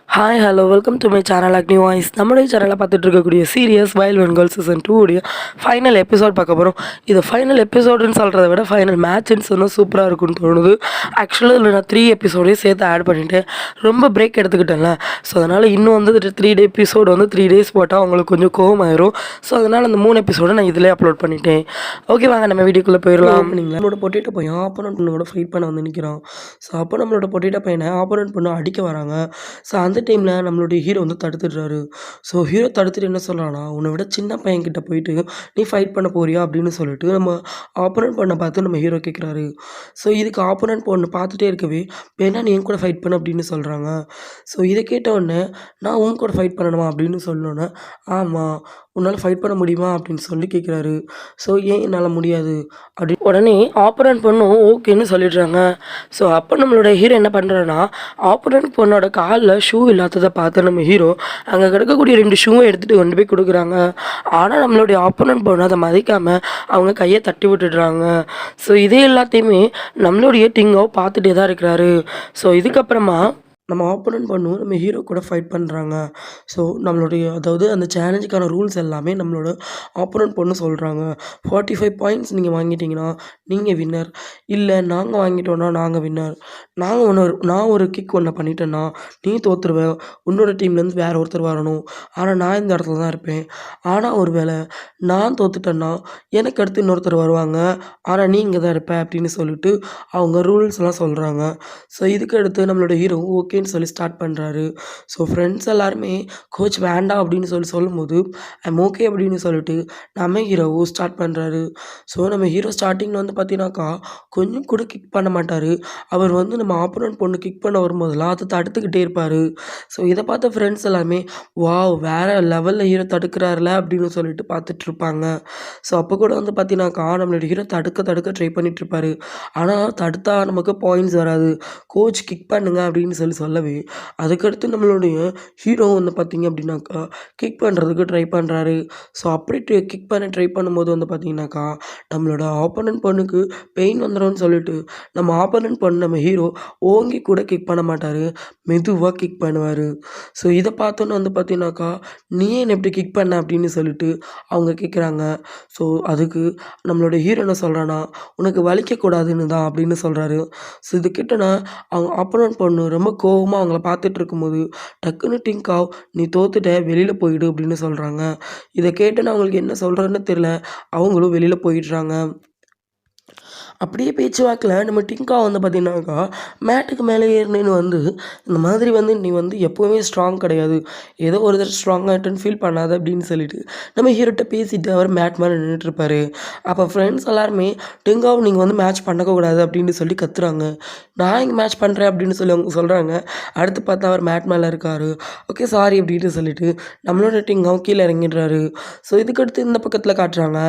Hi hello welcome to my channel Agni voice. நம்மளுடைய சேனலில் பார்த்துட்டு இருக்கக்கூடிய series wild when girl season 2 உடைய ஃபைனல் எபிசோட் பார்க்க போகிறோம். இது ஃபைனல் எபிசோடுன்னு சொல்கிறத விட ஃபைனல் மேட்ச்ன்னு சொன்னால் சூப்பராக இருக்கும்னு தோணுது. ஆக்சுவலாக இதில் நான் 3 எபிசோடையும் சேர்த்து ஆட் பண்ணிவிட்டு ரொம்ப பிரேக் எடுத்துக்கிட்டேன்ல. ஸோ அதனால் இன்னும் வந்து 3 எபிசோடு வந்து 3 டேஸ் போட்டால் அவங்களுக்கு கொஞ்சம் கோவமாயிரும். ஸோ அதனால் அந்த 3 எபிசோடை நான் இதிலே அப்லோட் பண்ணிட்டேன். ஓகே வாங்க நம்ம வீடியோக்குள்ளே போயிடலாம். நீங்கள் நம்மளோட பொட்டேட்டோ பையன் ஆப்போனன்ட் பொண்ணோட ஃபைட் பண்ண வந்து நிற்கிறான். ஸோ அப்போ நம்மளோட பொட்டேட்டோ பையனை ஆப்போனன்ட் பொண்ணு அடிக்க வராங்க. ஸோ அந்த டைமில் நம்மளுடைய ஹீரோ வந்து தடுத்துடுறாரு. ஸோ ஹீரோ தடுத்துட்டு என்ன சொல்கிறான்னா, உன்னை விட சின்ன பையன்கிட்ட போயிட்டு நீ ஃபைட் பண்ண போறியா அப்படின்னு சொல்லிட்டு நம்ம ஆப்போனன்ட் பொண்ணை பார்த்து நம்ம ஹீரோ கேட்குறாரு. ஸோ இதுக்கு ஆப்போனன்ட் பொண்ணு பார்த்துட்டே இருக்கவே வேணா நீ என் கூட ஃபைட் பண்ண அப்படின்னு சொல்கிறாங்க. ஸோ இதை கேட்டவுடனே நான் உன் கூட ஃபைட் பண்ணணுமா அப்படின்னு சொல்லணுன்னே, ஆமாம் உன்னால் ஃபைட் பண்ண முடியுமா அப்படின்னு சொல்லி கேட்குறாரு. ஸோ ஏன் என்னால் முடியாது அப்படி உடனே ஆப்போனன்ட் பொண்ணும் ஓகேன்னு சொல்லிடுறாங்க. ஸோ அப்போ நம்மளோட ஹீரோ என்ன பண்ணுறான்னா, ஆப்போனன்ட் பொண்ணோட காலில் ஷூ இல்லாததை பார்த்து நம்ம ஹீரோ அங்கே கிடக்கக்கூடிய 2 ஷூவை எடுத்துகிட்டு கொண்டு போய் கொடுக்குறாங்க. ஆனால் நம்மளுடைய ஆப்போனன்ட் பொண்ணு அதை மதிக்காமல் அவங்க கையை தட்டி விட்டுடுறாங்க. ஸோ இதே எல்லாத்தையுமே நம்மளுடைய டிங்கோ பார்த்துட்டே தான் இருக்கிறாரு. ஸோ இதுக்கப்புறமா நம்ம ஆப்போனன்ட் பண்ணும் நம்ம ஹீரோ கூட ஃபைட் பண்ணுறாங்க. ஸோ நம்மளுடைய அதாவது அந்த சேலஞ்சுக்கான ரூல்ஸ் எல்லாமே நம்மளோட ஆப்போனன்ட் பொண்ணு சொல்கிறாங்க. 45 பாயிண்ட்ஸ் நீங்கள் வாங்கிட்டீங்கன்னா நீங்கள் வின்னர், இல்லை நாங்கள் வாங்கிட்டோன்னா நாங்கள் வின்னர். நான் ஒரு கிக் ஒன்று பண்ணிட்டேன்னா நீ தோற்றுருவேன், இன்னொரு டீம்லேருந்து வேறு ஒருத்தர் வரணும், ஆனால் நான் இந்த இடத்துல தான் இருப்பேன். ஆனால் ஒரு வேளை நான் தோற்றுட்டேன்னா எனக்கு அடுத்து இன்னொருத்தர் வருவாங்க, ஆனால் நீ இங்கே தான் இருப்ப அப்படின்னு சொல்லிட்டு அவங்க ரூல்ஸ்லாம் சொல்கிறாங்க. ஸோ இதுக்கு அடுத்து நம்மளோட ஹீரோ ஓகேன்னு சொல்லி ஸ்டார்ட் பண்ணுறாரு. ஸோ ஃப்ரெண்ட்ஸ் எல்லாருமே கோச் வேண்டாம் அப்படின்னு சொல்லும்போது ஐம் ஓகே அப்படின்னு சொல்லிட்டு நம்ம ஹீரோவும் ஸ்டார்ட் பண்ணுறாரு. ஸோ நம்ம ஹீரோ ஸ்டார்டிங்கில் வந்து பார்த்தீங்கன்னாக்கா கொஞ்சம் கூட கிக் பண்ண மாட்டார். அவர் வந்து நம்ம ஆப்போனன்ட் பொண்ணு கிக் பண்ண வரும்போதெல்லாம் அதை தடுத்துக்கிட்டே இருப்பார். ஸோ இதை பார்த்த ஃப்ரெண்ட்ஸ் எல்லாமே வாவ் வேறு லெவலில் ஹீரோ தடுக்கிறாருல அப்படின்னு சொல்லிட்டு பார்த்துட்ருப்பாங்க. ஸோ அப்போ கூட வந்து பார்த்தீங்கன்னாக்கா நம்மளோட ஹீரோ தடுக்க ட்ரை பண்ணிகிட்ருப்பாரு. ஆனால் தடுத்தா நமக்கு பாயிண்ட்ஸ் வராது, கோச் கிக் பண்ணுங்க அப்படின்னு சொல்லவே அதுக்கடுத்து நம்மளுடைய ஹீரோ வந்து பார்த்திங்க அப்படின்னாக்கா கிக் பண்ணுறதுக்கு ட்ரை பண்ணுறாரு. ஸோ அப்படி கிக் பண்ண ட்ரை பண்ணும்போது வந்து பார்த்திங்கனாக்கா நம்மளோட ஆப்போனன்ட் பொண்ணுக்கு பெயின் வந்துடும்னு சொல்லிட்டு நம்ம ஆப்போனன்ட் பொண்ணு நம்ம ஹீரோ ஓங்கி கூட கிக் பண்ண மாட்டார், மெதுவாக கிக் பண்ணுவார். ஸோ இதை பார்த்தோன்னு வந்து பார்த்தீங்கன்னாக்கா நீ ஏன் எப்படி கிக் பண்ண அப்படின்னு சொல்லிட்டு அவங்க கேட்குறாங்க. ஸோ அதுக்கு நம்மளோட ஹீரோ என்ன சொல்கிறான்னா, உனக்கு வலிக்கக்கூடாதுன்னு தான் அப்படின்னு சொல்கிறாரு. ஸோ இது கிட்டனா அவங்க ஆப்போனன்ட் பொண்ணு ரொம்ப கோவமாக அவங்கள பார்த்துட்டு இருக்கும்போது டக்குன்னு டிங்காவ் நீ தோத்துட்ட வெளியில் போயிடு அப்படின்னு சொல்கிறாங்க. இதை கேட்டுன்னு அவங்களுக்கு என்ன சொல்கிறேன்னு தெரியல, அவங்களும் வெளியில் போயிடுறாங்க. அப்படியே பேச்சுவாக்கில் நம்ம டிங்கா வந்து பார்த்தீங்கன்னாக்கா மேட்டுக்கு மேலே ஏறினேன்னு வந்து இந்த மாதிரி வந்து நீ வந்து எப்போவுமே ஸ்ட்ராங் கிடையாது, ஏதோ ஒரு தடவை ஸ்ட்ராங் ஆகிட்டுன்னு ஃபீல் பண்ணாத அப்படின்னு சொல்லிட்டு நம்ம ஹீரோட்ட பேசிட்டு அவர் மேட் மேலே நின்றுட்டுருப்பாரு. அப்போ ஃப்ரெண்ட்ஸ் எல்லாருமே டிங்காவும் நீங்கள் வந்து மேட்ச் பண்ணக்கூடாது அப்படின்னு சொல்லி கத்துறாங்க. நான் இங்கே மேட்ச் பண்ணுறேன் அப்படின்னு சொல்லி அவங்க சொல்கிறாங்க. அடுத்து பார்த்தா அவர் மேட் மேலே இருக்கார். ஓகே சாரி அப்படின்னு சொல்லிட்டு நம்மளோட டிங்காவும் கீழே இறங்கிடுறாரு. ஸோ இதுக்கடுத்து இந்த பக்கத்தில் காட்டுறாங்க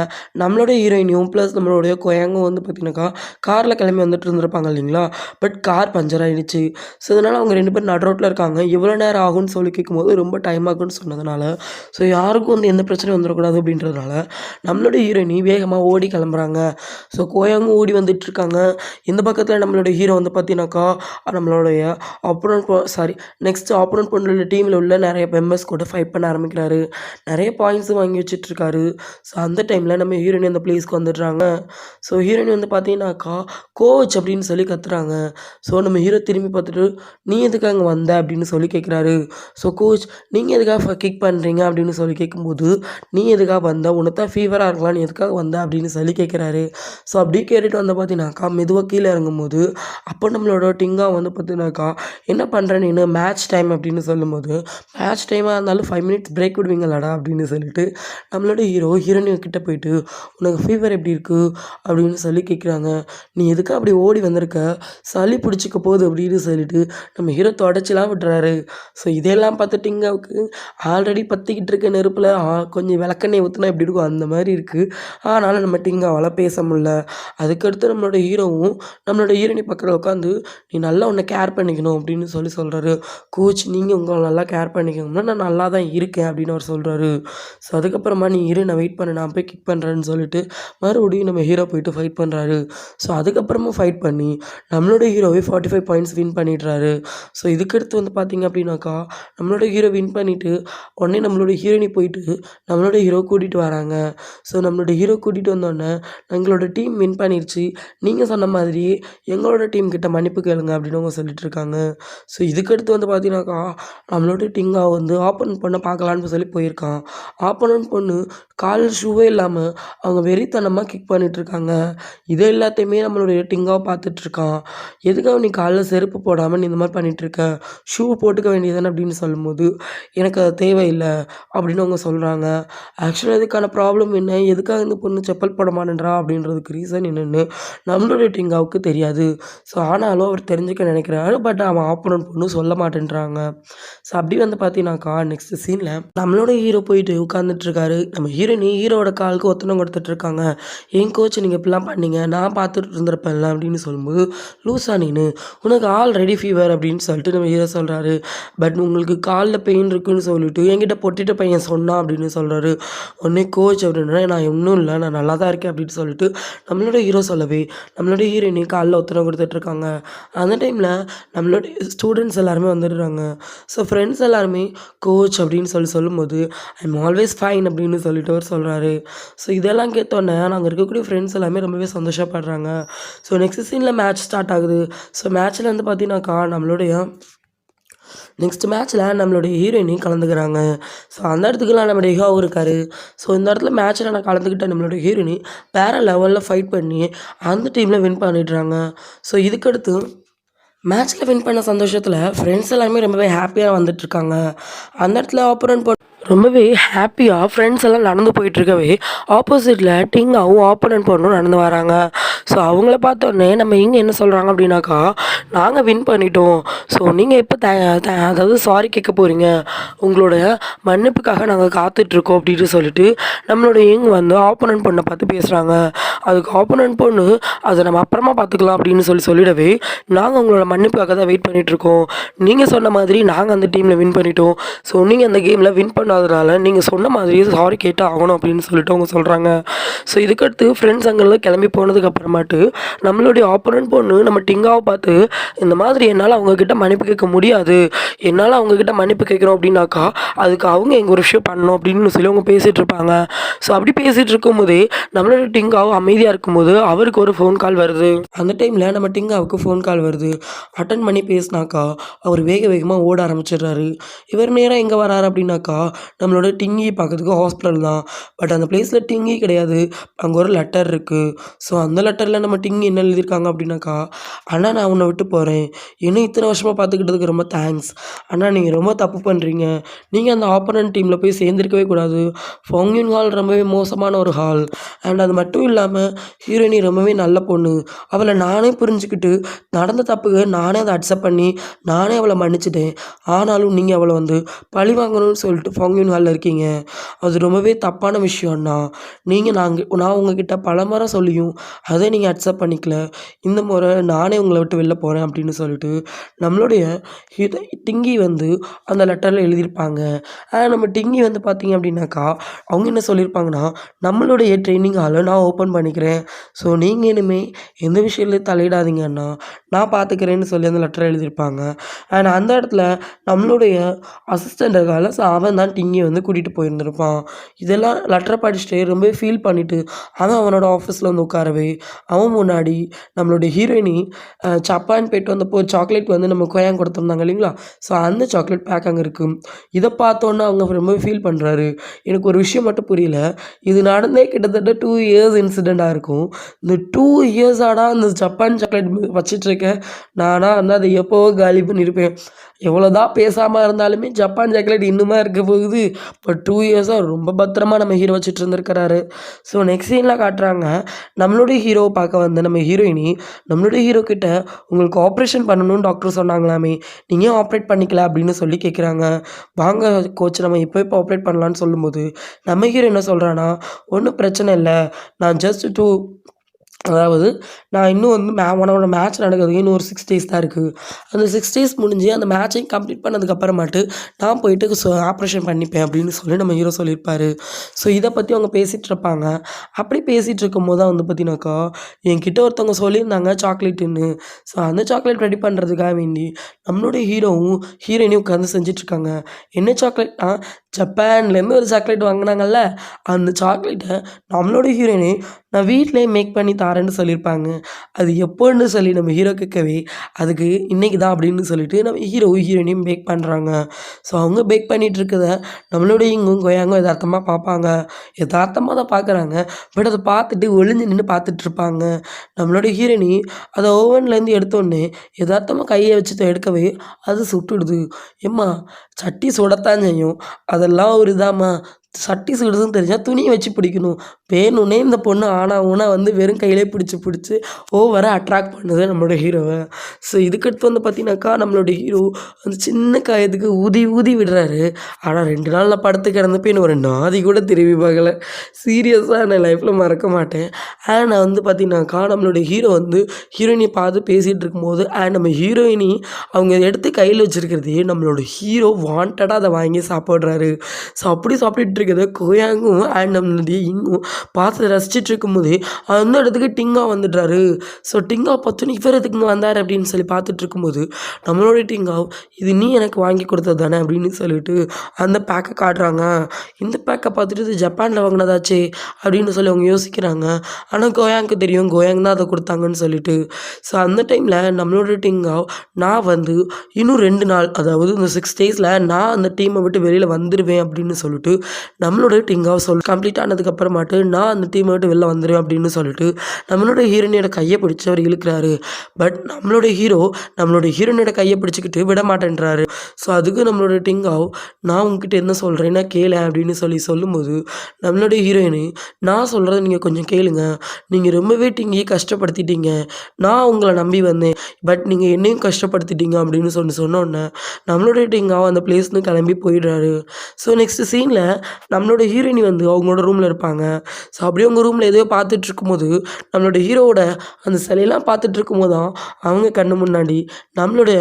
நம்மளோட ஹீரோயினியும் ப்ளஸ் நம்மளுடைய கொயங்கும் வந்து பார்த்தீங்கன்னாக்கா காரில் கிளம்பி வந்துட்டு இருந்திருப்பாங்க இல்லைங்களா. பட் கார் பஞ்சர் ஆகிடுச்சு. ஸோ இதனால் அவங்க 2 பேரும் நடு ரோட்டில் இருக்காங்க. எவ்வளோ நேரம் ஆகும்னு சொல்லி கேட்கும்போது ரொம்ப டைம் ஆகும்னு சொன்னதுனால ஸோ யாருக்கும் வந்து எந்த பிரச்சனையும் வந்துடக்கூடாது அப்படின்றதுனால நம்மளோட ஹீரோயினி வேகமாக ஓடி கிளம்புறாங்க. ஸோ கோயங்கும் ஓடி வந்துட்டுருக்காங்க. இந்த பக்கத்தில் நம்மளோட ஹீரோ வந்து பார்த்தீங்கன்னாக்கா நம்மளுடைய நெக்ஸ்ட் ஆப்போனன்ட் பொண்ணோட டீமில் உள்ள நிறைய மெம்பர்ஸ் கூட ஃபைட் பண்ண ஆரம்பிக்கிறாரு. நிறைய பாயிண்ட்ஸும் வாங்கி வச்சிட்ருக்காரு. ஸோ அந்த டைமில் நம்ம ஹீரோயினி அந்த பிளேஸ்க்கு வந்துடுறாங்க. ஸோ ஹீரோயினி வந்து பார்த்தீங்கன்னாக்கா கோச் அப்படின்னு சொல்லி கத்துறாங்க. ஸோ நம்ம ஹீரோ திரும்பி பார்த்துட்டு நீ எதுக்காக அங்கே வந்த அப்படின்னு சொல்லி கேட்குறாரு. ஸோ கோச் நீங்கள் எதுக்காக கிக் பண்ணுறீங்க அப்படின்னு சொல்லி கேட்கும்போது நீ எதுக்காக வந்த, உனக்கு தான் ஃபீவராக இருக்கலாம், நீ எதுக்காக வந்த அப்படின்னு சொல்லி கேட்குறாரு. ஸோ அப்படியே கேட்டுட்டு வந்து பார்த்தீங்கன்னாக்கா மெதுவாக கீழே இறங்கும்போது அப்போ நம்மளோட டிங்கா வந்து பார்த்தீங்கன்னாக்கா என்ன பண்ணுற நீனு, மேட்ச் டைம் அப்படின்னு சொல்லும்போது மேட்ச் டைமாக இருந்தாலும் 5 மினிட்ஸ் பிரேக் விடுவீங்களாடா அப்படின்னு சொல்லிட்டு நம்மளோட ஹீரோயினி கிட்ட போயிட்டு உனக்கு ஃபீவர் எப்படி இருக்குது அப்படின்னு சொல்லி கேட்குறாங்க. நீ எதுக்கு அப்படி ஓடி வந்திருக்க, சளி பிடிச்சிக்க போகுது அப்படின்னு சொல்லிட்டு நம்ம ஹீரோ தொடச்சிலாம் விட்டுறாரு. ஸோ இதெல்லாம் பார்த்துட்டு டிங்காவுக்கு ஆல்ரெடி பற்றிக்கிட்டு இருக்க நெருப்பில் கொஞ்சம் விளக்கெண்ணெய் ஊற்றினா எப்படி இருக்கும் அந்த மாதிரி இருக்குது. ஆனாலும் நம்ம டிங்காவால் பேச முடியல. அதுக்கடுத்து நம்மளோட ஹீரோவும் நம்மளோட ஹீரோயினி பக்கத்தில் உட்காந்து நீ நல்லா உன்னை கேர் பண்ணிக்கணும் அப்படின்னு சொல்கிறாரு. கோச் நீங்கள் உங்களை நல்லா கேர் பண்ணிக்கணும்னா நான் நல்லா தான் இருக்கேன் அப்படின்னு அவர் சொல்கிறாரு. ஸோ அதுக்கப்புறமா நீ இரு நான் வெயிட் பண்ண நான் போய் கிக் பண்ணுறேன்னு சொல்லிட்டு மறுபடியும் நம்ம ஹீரோ போயிட்டு ஃபைட் பண்ணுறாரு. ஸோ அதுக்கப்புறமும் ஃபைட் பண்ணி நம்மளோட ஹீரோவே 45 பாயிண்ட்ஸ் வின் பண்ணிடுறாரு. ஸோ இதுக்கடுத்து வந்து பார்த்தீங்க அப்படின்னாக்கா, நம்மளோட ஹீரோ வின் பண்ணிவிட்டு உடனே நம்மளோட ஹீரோயினி போயிட்டு நம்மளோட ஹீரோ கூட்டிகிட்டு வராங்க. ஸோ நம்மளோட ஹீரோ கூட்டிகிட்டு வந்தோடனே எங்களோட டீம் வின் பண்ணிருச்சு, நீங்கள் சொன்ன மாதிரி எங்களோட டீம் கிட்ட மன்னிப்பு கேளுங்க அப்படின்னு அவங்க சொல்லிட்டு இருக்காங்க. ஸோ இதுக்கடுத்து வந்து பார்த்தீங்கன்னாக்கா, நம்மளோட டிங்கா வந்து ஆப்போனன்ட் பொண்ணை பார்க்கலான்னு சொல்லி போயிருக்கான். ஆப்போனன்ட் பொண்ணு கால் ஷூவே இல்லாமல் அவங்க வெறித்தனமாக கிக் பண்ணிகிட்ருக்காங்க. இது எல்லாத்தையுமே நம்மளுடைய டிங்காவை பார்த்துட்ருக்கான். எதுக்காக நீ காலில் செருப்பு போடாமல் நீ இந்த மாதிரி பண்ணிகிட்ருக்க, ஷூ போட்டுக்க வேண்டியதானே அப்படின்னு சொல்லும்போது, எனக்கு அது தேவையில்லை அப்படின்னு அவங்க சொல்கிறாங்க. ஆக்சுவலாக இதுக்கான ப்ராப்ளம் என்ன, எதுக்காக இந்த பொண்ணு செப்பல் போட மாட்டேன்றா அப்படின்றதுக்கு ரீசன் என்னென்னு நம்மளுடைய டிங்காவுக்கு தெரியாது. ஸோ ஆனாலும் அவர் தெரிஞ்சுக்க நினைக்கிறாரு. பட் அவன் ஆப்போனன்ட் பொண்ணு சொல்ல மாட்டேன்றாங்க. ஸோ அப்படி வந்து பார்த்தீங்கன்னாக்கா, நெக்ஸ்ட் சீனில் நம்மளோட ஹீரோ போயிட்டு உட்காந்துட்ருக்காரு. நம்ம ஹீரோவோட காலுக்கு ஒத்தனம் கொடுத்துட்ருக்காங்க. என் கோச் நீங்கள் இப்படிலாம் பண்ணீங்க, நான் பார்த்துட்டு இருந்திருப்பேன்ல அப்படின்னு சொல்லும்போது, லூஸா நீனு, உனக்கு ஆல்ரெடி ஃபீவர் அப்படின்னு சொல்லிட்டு நம்ம ஹீரோ சொல்கிறாரு. பட் உங்களுக்கு காலில் பெயின் இருக்குன்னு சொல்லிட்டு என்கிட்ட பொட்டிட்ட பையன் சொன்னான் அப்படின்னு சொல்கிறாரு. உடனே கோச் அப்படின்னா, நான் இன்னும் இல்லை, நான் நல்லா தான் இருக்கேன் அப்படின்னு சொல்லிட்டு நம்மளோட ஹீரோ சொல்லவே, நம்மளோட ஹீரோயினி காலில் ஒத்தனம் கொடுத்துட்ருக்காங்க. அந்த டைமில் நம்மளோட ஸ்டூடெண்ட்ஸ் எல்லாருமே வந்துடுறாங்க. ஸோ ஃப்ரெண்ட்ஸ் எல்லாருமே கோச் அப்படின்னு சொல்லும்போது, ஐம் ஆல்வேஸ் ஃபைன் அப்படின்னு சொல்லிட்டு அவர் சொல்கிறாரு. ஸோ இதெல்லாம் கேட்டோன்னே நாங்கள் இருக்கக்கூடிய ஃப்ரெண்ட்ஸ் எல்லாமே ரொம்பவே சந்தோஷப்படுறாங்க. ஸோ நெக்ஸ்ட் சீனில் மேட்ச் ஸ்டார்ட் ஆகுது. ஸோ மேட்ச்சில் வந்து பார்த்தீங்கன்னாக்கா, நெக்ஸ்ட் மேட்ச்சில் நம்மளுடைய ஹீரோயினி கலந்துக்கிறாங்க. ஸோ அந்த இடத்துக்குலாம் நம்மளுடைய ஹீரோவும் இருக்கார். ஸோ இந்த இடத்துல மேட்ச்சில் நான் கலந்துக்கிட்ட நம்மளுடைய ஹீரோயினி வேறு லெவலில் ஃபைட் பண்ணி அந்த டீமில் வின் பண்ணிடுறாங்க. ஸோ இதுக்கடுத்து மேட்ச்சில் வின் பண்ண சந்தோஷத்தில் ஃப்ரெண்ட்ஸ் எல்லாருமே ரொம்பவே ஹாப்பியாக வந்துட்டுருக்காங்க. அந்த இடத்துல ஆப்போனன்ட் ரொம்பவே ஹாப்பியாக ஃப்ரெண்ட்ஸ் எல்லாம் நடந்து போயிட்டுருக்கவே, ஆப்போசிட்டில் டிங்காவும் ஆப்போனன்ட் பொண்ணும் நடந்து வராங்க. ஸோ அவங்கள பார்த்தோன்னே நம்ம இங்கே என்ன சொல்கிறாங்க அப்படின்னாக்கா, நாங்கள் வின் பண்ணிட்டோம், ஸோ நீங்கள் எப்போ அதாவது சாரி கேட்க போகிறீங்க, உங்களோட மன்னிப்புக்காக நாங்கள் காத்துட்ருக்கோம் அப்படின்னு சொல்லிட்டு நம்மளோட வந்து ஆப்போனன்ட் பொண்ணை பார்த்து பேசுகிறாங்க. அதுக்கு ஆப்போனன்ட் பொண்ணு, அதை நம்ம அப்புறமா பார்த்துக்கலாம் அப்படின்னு சொல்லிடவே, நாங்கள் உங்களோட மன்னிப்புக்காக தான் வெயிட் பண்ணிகிட்ருக்கோம், நீங்கள் சொன்ன மாதிரி நாங்கள் அந்த டீமில் வின் பண்ணிட்டோம், ஸோ நீங்கள் அந்த கேமில் வின் பண்ணாதனால நீங்கள் சொன்ன மாதிரியே சாரி கேட்டு ஆகணும் அப்படின்னு சொல்லிட்டு அவங்க சொல்கிறாங்க. ஸோ இதுக்கடுத்து ஃப்ரெண்ட்ஸ் அங்கெல்லாம் கிளம்பி போனதுக்கு அப்புறமாட்டு நம்மளுடைய ஆப்போனன்ட் பொண்ணு நம்ம டிங்காவை பார்த்து, இந்த மாதிரி என்னால் அவங்கக்கிட்ட மன்னிப்பு கேட்க முடியாது, என்னால் அவங்கக்கிட்ட மன்னிப்பு கேட்குறோம் அப்படின்னாக்கா அதுக்கு அவங்க எங்கள் ஒரு விஷயம் பண்ணணும் அப்படின்னு சொல்லி அவங்க பேசிகிட்டு இருப்பாங்க. ஸோ அப்படி பேசிகிட்டு இருக்கும்போதே நம்மளோட டிங்காவும் அமைதியாக இருக்கும்போது அவருக்கு ஒரு ஃபோன் கால் வருது. அந்த டைமில் நம்ம டிங்காவுக்கு ஃபோன் கால் வருது. அட்டன் பண்ணி பேசினாக்கா அவர் வேகமாக ஓட ஆரம்பிச்சிடுறாரு. இவர் நேராக எங்கே வராரு அப்படின்னாக்கா, நம்மளோட டிங்கி பார்க்கறதுக்கு ஹாஸ்பிட்டல் தான். பட் அந்த பிளேஸில் டிங்கி கிடையாது, அங்கே ஒரு லெட்டர் இருக்குது. ஸோ அந்த லெட்டரில் நம்ம டிங்கி என்ன எழுதியிருக்காங்க அப்படின்னாக்கா, அண்ணா நான் உன்னை விட்டு போகிறேன், இன்னும் இத்தனை வருஷமாக பார்த்துக்கிட்டதுக்கு ரொம்ப தேங்க்ஸ் அண்ணா, நீங்கள் ரொம்ப தப்பு பண்ணுறீங்க, நீங்கள் அந்த ஆப்போனன்ட் டீமில் போய் சேர்ந்துருக்கவே கூடாது, ஃபோங்கின் ஹால் ரொம்பவே மோசமான ஒரு ஹால், அண்ட் அது மட்டும் இல்லாமல் ஹீரோயினி ரொம்பவே நல்ல பொண்ணு, அவளை நானே புரிஞ்சுக்கிட்டு நடந்த தப்புக்கு நானே அதை அக்செப்ட் பண்ணி நானே அவளை மன்னிச்சிட்டேன், ஆனாலும் நீங்கள் அவளை வந்து பழி வாங்கணும்னு சொல்லிட்டு ஃபோங்கின் ஹாலில் இருக்கீங்க, அது ரொம்பவே தப்பான விஷயம்ண்ணா, நான் உங்ககிட்ட பல முறை சொல்லியும் அதை நீங்கள் அக்செப்ட் பண்ணிக்கல, இந்த முறை நானே உங்களை விட்டு வெளில போகிறேன் அப்படின்னு சொல்லிட்டு நம்மளுடைய டிங்கி வந்து அந்த லெட்டரில் எழுதியிருப்பாங்க. நம்ம டிங்கி வந்து பார்த்தீங்க அப்படின்னாக்கா, அவங்க என்ன சொல்லியிருப்பாங்கன்னா, நம்மளுடைய ட்ரைனிங் ஹாலை நான் ஓப்பன் பண்ணிக்கிறேன், ஸோ நீங்கள் இனிமேல் எந்த விஷயத்துலையும் தலையிடாதீங்கன்னா நான் பார்த்துக்கிறேன்னு சொல்லி அந்த லெட்டரை எழுதியிருப்பாங்க. அண்ட் அந்த இடத்துல நம்மளுடைய அசிஸ்டண்ட் இருக்கால, ஸோ அவன் தான் டிங்கி வந்து கூட்டிகிட்டு போயிருந்திருப்பான். இதெல்லாம் லெட்டரை படிச்சுட்டு ரொம்பவே ஃபீல் பண்ணிவிட்டு அவனோட ஆஃபீஸில் வந்து உட்காரவே, அவன் முன்னாடி நம்மளுடைய ஹீரோயினி ஜப்பான் போய்ட்டு வந்தப்போ சாக்லேட் வந்து நம்ம கொயாங் கொடுத்துருந்தாங்க இல்லைங்களா, ஸோ அந்த சாக்லேட் பேக் அங்கே இருக்குது. இதை பார்த்தோன்னே அவங்க ரொம்பவே ஃபீல் பண்ணுறாரு. எனக்கு ஒரு விஷயம் மட்டும் புரியல, இது நடந்தே கிட்டத்தட்ட 2 இயர்ஸ் இன்சிடெண்ட்டாக இருக்கும், இந்த 2 இயர்ஸாடா அந்த ஜப்பான் சாக்லேட் வச்சிட்ருக்கேன், நானாக வந்து அதை எப்போவோ காலி பண்ணியிருப்பேன், எவ்வளோதான் பேசாமல் இருந்தாலுமே ஜப்பான் சாக்லேட் இன்னுமா இருக்க போகுது, இப்போ 2 இயர்ஸாக ரொம்ப பத்திரமா நம்ம ஹீரோ வச்சுட்டு இருந்திருக்கிறாரு. ஸோ நெக்ஸ்ட் சீனில் காட்டுறாங்க, நம்மளுடைய ஹீரோவை பார்க்க வந்து நம்ம ஹீரோயினி நம்மளுடைய ஹீரோ கிட்ட, உங்களுக்கு ஆப்ரேஷன் பண்ணணும்னு டாக்டர் சொன்னாங்களாமே, நீங்கள் ஆப்ரேட் பண்ணிக்கல அப்படின்னு சொல்லி கேட்குறாங்க. வாங்க கோச் நம்ம இப்போ ஆப்ரேட் பண்ணலான்னு சொல்லும்போது நம்ம ஹீரோ என்ன சொல்கிறான்னா, ஒன்றும் பிரச்சனை இல்லை, நான் ஜஸ்ட் அதாவது நான் இன்னும் வந்து உன்னோட மேட்ச் நடக்கிறதுக்கு இன்னும் ஒரு 6 டேஸ் தான் இருக்குது. அந்த 6 டேஸ் முடிஞ்சு அந்த மேட்சையும் கம்ப்ளீட் பண்ணதுக்கப்புறமாட்டு நான் போயிட்டு ஆப்ரேஷன் பண்ணிப்பேன் அப்படின்னு சொல்லி நம்ம ஹீரோ சொல்லியிருப்பாரு. ஸோ இதை பற்றி அவங்க பேசிகிட்டு இருப்பாங்க. அப்படி பேசிகிட்டு இருக்கும்போது தான் வந்து பார்த்தீங்கன்னாக்கா, என்கிட்ட ஒருத்தவங்க சொல்லியிருந்தாங்க சாக்லேட்டுன்னு. ஸோ அந்த சாக்லேட் ரெடி பண்ணுறதுக்காக வேண்டி நம்மளுடைய ஹீரோவும் ஹீரோயினியும் உட்காந்து செஞ்சிட்ருக்காங்க. என்ன சாக்லேட்னா, ஜப்பான்லேருந்து ஒரு சாக்லேட் வாங்கினாங்கல்ல, அந்த சாக்லேட்டை நம்மளோட ஹீரோயினி நான் வீட்டிலேயே மேக் பண்ணி தாரேன்னு சொல்லியிருப்பாங்க. அது எப்போன்னு சொல்லி நம்ம ஹீரோ கேட்கவே, அதுக்கு இன்னைக்கு தான் அப்படின்னு சொல்லிட்டு நம்ம ஹீரோவும் ஹீரோயினியும் பேக் பண்ணுறாங்க. ஸோ அவங்க பேக் பண்ணிகிட்டு இருக்கத நம்மளோட இங்கும் கொயாங்கும் எதார்த்தமாக பார்ப்பாங்க. எதார்த்தமாக தான் பார்க்குறாங்க. பட் அதை பார்த்துட்டு ஒளிஞ்சு நின்று பார்த்துட்ருப்பாங்க. நம்மளோட ஹீரோயினி அதை ஓவன்லேருந்து எடுத்தோடனே எதார்த்தமாக கையை வச்சு எடுக்கவே அது சுட்டுடுது. ஏம்மா சட்டி சுடத்தான் செய்யும், அதெல்லாம் ஒரு இதாம்மா, சட்டி சுடுதுன்னு தெரிஞ்சால் துணியை வச்சு பிடிக்கணும். வேணும்னே இந்த பொண்ணு ஆனா ஊனா வந்து வெறும் கையிலே பிடிச்சி ஓவராக அட்ராக்ட் பண்ணுது நம்மளோட ஹீரோவை. ஸோ இதுக்கடுத்து வந்து பார்த்தீங்கன்னாக்கா, நம்மளோட ஹீரோ அந்த சின்ன காயத்துக்கு ஊதி ஊதி விடுறாரு. ஆனால் 2 நாள் நான் படுத்து கிடந்தப்போ இன்னும் ஒரு நாதி கூட திரும்பி பார்க்கல. சீரியஸாக நான் லைஃப்பில் மறக்க மாட்டேன். நான் வந்து பார்த்தீங்கன்னாக்கா, நம்மளோட ஹீரோ வந்து ஹீரோயினியை பார்த்து பேசிகிட்டு இருக்கும்போது நம்ம ஹீரோயினி அவங்க எடுத்து கையில் வச்சுருக்கிறதையே நம்மளோட ஹீரோ வாண்டடாக அதை வாங்கி சாப்பிட்றாரு. ஸோ அப்படி சாப்பிட்டுட்டு இருக்கிறத கோயாங்கும் நம்மளுடைய இங்கும் பார்த்து ரசிச்சுட்டு இருக்கும்போதே அந்த இடத்துக்கு டிங்கா வந்துடுறாரு. ஸோ டிங்கா பார்த்தோன்னே இவர் எதுக்குங்க வந்தார் அப்படின்னு சொல்லி பார்த்துட்டு இருக்கும்போது நம்மளோட டிங்கா, இது நீ எனக்கு வாங்கி கொடுத்தது தானே அப்படின்னு சொல்லிட்டு அந்த பேக்கை காட்டுறாங்க. இந்த பேக்கை பார்த்துட்டு இது ஜப்பானில் வாங்கினதாச்சே அப்படின்னு சொல்லி அவங்க யோசிக்கிறாங்க. ஆனால் கோயாங்க்கு தெரியும் கோயாங் தான் அதை கொடுத்தாங்கன்னு சொல்லிட்டு. ஸோ அந்த டைமில் நம்மளோட டிங்கா, நான் வந்து இன்னும் 2 நாள், அதாவது இந்த 6 டேஸில் நான் அந்த டீமை விட்டு வெளியில் வந்துடுவேன் அப்படின்னு சொல்லிட்டு நம்மளோட டிங்காவை கம்ப்ளீட் ஆனதுக்கப்புறமாட்டு நான் அந்த டீமை விட்டு வெளில வந்துடுவேன் அப்படின்னு சொல்லிட்டு நம்மளோட ஹீரோயினோட கையை பிடிச்சி அவர் இழுக்கிறாரு. பட் நம்மளோட ஹீரோயினோட கையை பிடிச்சிக்கிட்டு விட மாட்டேன்றாரு. ஸோ அதுக்கு நம்மளோட டிங்காவ், நான் உங்ககிட்ட என்ன சொல்கிறேன்னா கேளு அப்படின்னு சொல்லும்போது நம்மளோட ஹீரோயினி, நான் சொல்கிறத நீங்கள் கொஞ்சம் கேளுங்க, நீங்கள் ரொம்பவே டிங்கியை கஷ்டப்படுத்திட்டீங்க, நான் உங்களை நம்பி வந்தேன், பட் நீங்கள் என்னையும் கஷ்டப்படுத்திட்டீங்க அப்படின்னு சொன்னோன்னே நம்மளோட டிங்காவ் அந்த பிளேஸ்னு கிளம்பி போயிடுறாரு. ஸோ நெக்ஸ்ட் சீனில் நம்மளோட ஹீரோயினி வந்து அவங்களோட ரூமில் இருப்பாங்க. ஸோ அப்படியே அவங்க ரூமில் எதையோ பார்த்துட்டு இருக்கும்போது நம்மளோட ஹீரோவோட அந்த சிலையெல்லாம் பார்த்துட்டு இருக்கும்போது தான் அவங்க கண்ணு முன்னாடி நம்மளுடைய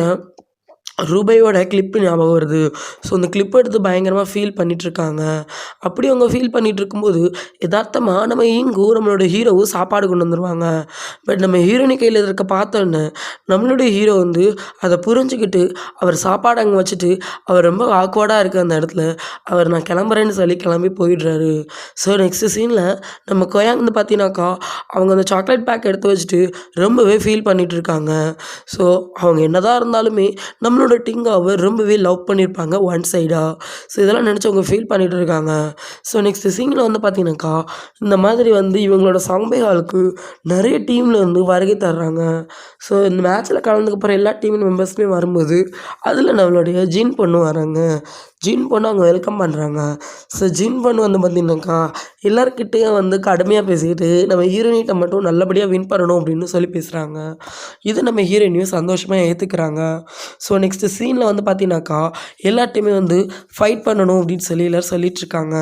ரூபாயோட கிளிப்பு ஞாபகம் வருது. ஸோ அந்த கிளிப்பை எடுத்து பயங்கரமாக ஃபீல் பண்ணிகிட்ருக்காங்க. அப்படி அவங்க ஃபீல் பண்ணிகிட்டு இருக்கும்போது எதார்த்தமாக நம்ம இங்கும் நம்மளோட ஹீரோவும் சாப்பாடு கொண்டு வந்துடுவாங்க. பட் நம்ம ஹீரோயினி கையில் இருக்க பார்த்தோன்னே நம்மளுடைய ஹீரோ வந்து அதை புரிஞ்சுக்கிட்டு அவர் சாப்பாடு அங்கே வச்சுட்டு அவர் ரொம்ப ஆக்வர்டாக இருக்குது அந்த இடத்துல. அவர் நான் கிளம்புறேன்னு சொல்லி கிளம்பி போயிடுறாரு. ஸோ நெக்ஸ்ட் சீனில் நம்ம கொயாங் வந்து பார்த்தீங்கன்னாக்கா, அவங்க அந்த சாக்லேட் பேக் எடுத்து வச்சுட்டு ரொம்பவே ஃபீல் பண்ணிகிட்ருக்காங்க. ஸோ அவங்க என்னதான் இருந்தாலுமே நம்மளோட டிங்காவை ரொம்பவே லவ் பண்ணியிருப்பாங்க ஒன் சைடாக. ஸோ இதெல்லாம் நினச்சி அவங்க ஃபீல் பண்ணிகிட்டு இருக்காங்க. ஸோ நெக்ஸ்ட் சீனில் வந்து பார்த்தீங்கன்னாக்கா, இந்த மாதிரி வந்து இவங்களோட சம்பை ஹாலுக்கு நிறைய டீமில் வந்து வருகை தர்றாங்க. ஸோ இந்த மேட்ச்சில் கலந்துக்க போகிற எல்லா டீம் மெம்பர்ஸுமே வரும்போது அதில் நம்மளுடைய ஜின் பொண்ணு வராங்க. ஜின் பொண்ணு அவங்க வெல்கம் பண்ணுறாங்க. ஸோ ஜின் பொண்ணு வந்து பார்த்திங்கனாக்கா எல்லாருக்கிட்டேயும் வந்து கடுமையாக பேசிக்கிட்டு நம்ம ஹீரோயினிட்ட மட்டும் நல்லபடியாக வின் பண்ணணும் அப்படின்னு சொல்லி பேசுகிறாங்க. இது நம்ம ஹீரோயினியும் சந்தோஷமாக ஏற்றுக்கிறாங்க. ஸோ நெக்ஸ்ட் சீனில் வந்து பார்த்தீங்கன்னாக்கா, எல்லார்ட்டையுமே வந்து ஃபைட் பண்ணணும் அப்படின்னு சொல்லி எல்லோரும் சொல்லிகிட்ருக்காங்க.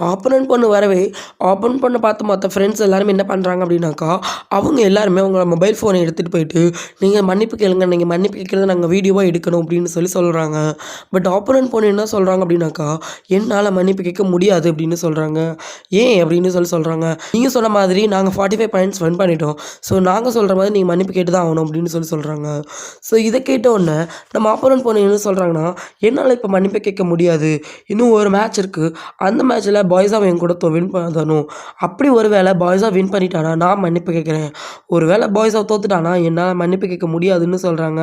ஆப்போனன்ட் பொண்ணு வரவே ஆப்போனன்ட் பொண்ணை பார்த்து மற்ற ஃப்ரெண்ட்ஸ் எல்லாருமே என்ன பண்ணுறாங்க அப்படின்னாக்கா, அவங்க எல்லாருமே அவங்க மொபைல் ஃபோனை எடுத்துகிட்டு போயிட்டு நீங்கள் மன்னிப்பு கேளுங்க, நீங்கள் மன்னிப்பு கேட்குறத நாங்கள் வீடியோவாக எடுக்கணும் அப்படின்னு சொல்கிறாங்க. பட் ஆப்போனன்ட் பொண்ணு என்ன சொல்கிறாங்க அப்படின்னாக்கா, என்னால் மன்னிப்பு கேட்க முடியாது அப்படின்னு சொல்கிறாங்க. ஏன் அப்படின்னு சொல்கிறாங்க, நீங்கள் சொன்ன மாதிரி நாங்கள் 45 பாயிண்ட்ஸ் வின் பண்ணிட்டோம், ஸோ நாங்கள் சொல்கிற மாதிரி நீங்கள் மன்னிப்பு கேட்டு தான் ஆகணும் அப்படின்னு சொல்கிறாங்க. ஸோ இதை கேட்ட உடனே நம்ம ஆப்போனன்ட் பொண்ணு என்ன சொல்கிறாங்கன்னா, என்னால் இப்போ மன்னிப்பு கேட்க முடியாது, இன்னும் ஒரு மேட்ச் இருக்குது, அந்த மேட்ச்சில் பாய்ஸாக என் கூட வின் பண்ணணும், அப்படி ஒரு வேளை பாய்ஸாக வின் பண்ணிட்டானா நான் மன்னிப்பு கேட்குறேன், ஒரு வேளை பாய்ஸாக தோத்துட்டானா என்னால் மன்னிப்பு கேட்க முடியாதுன்னு சொல்கிறாங்க.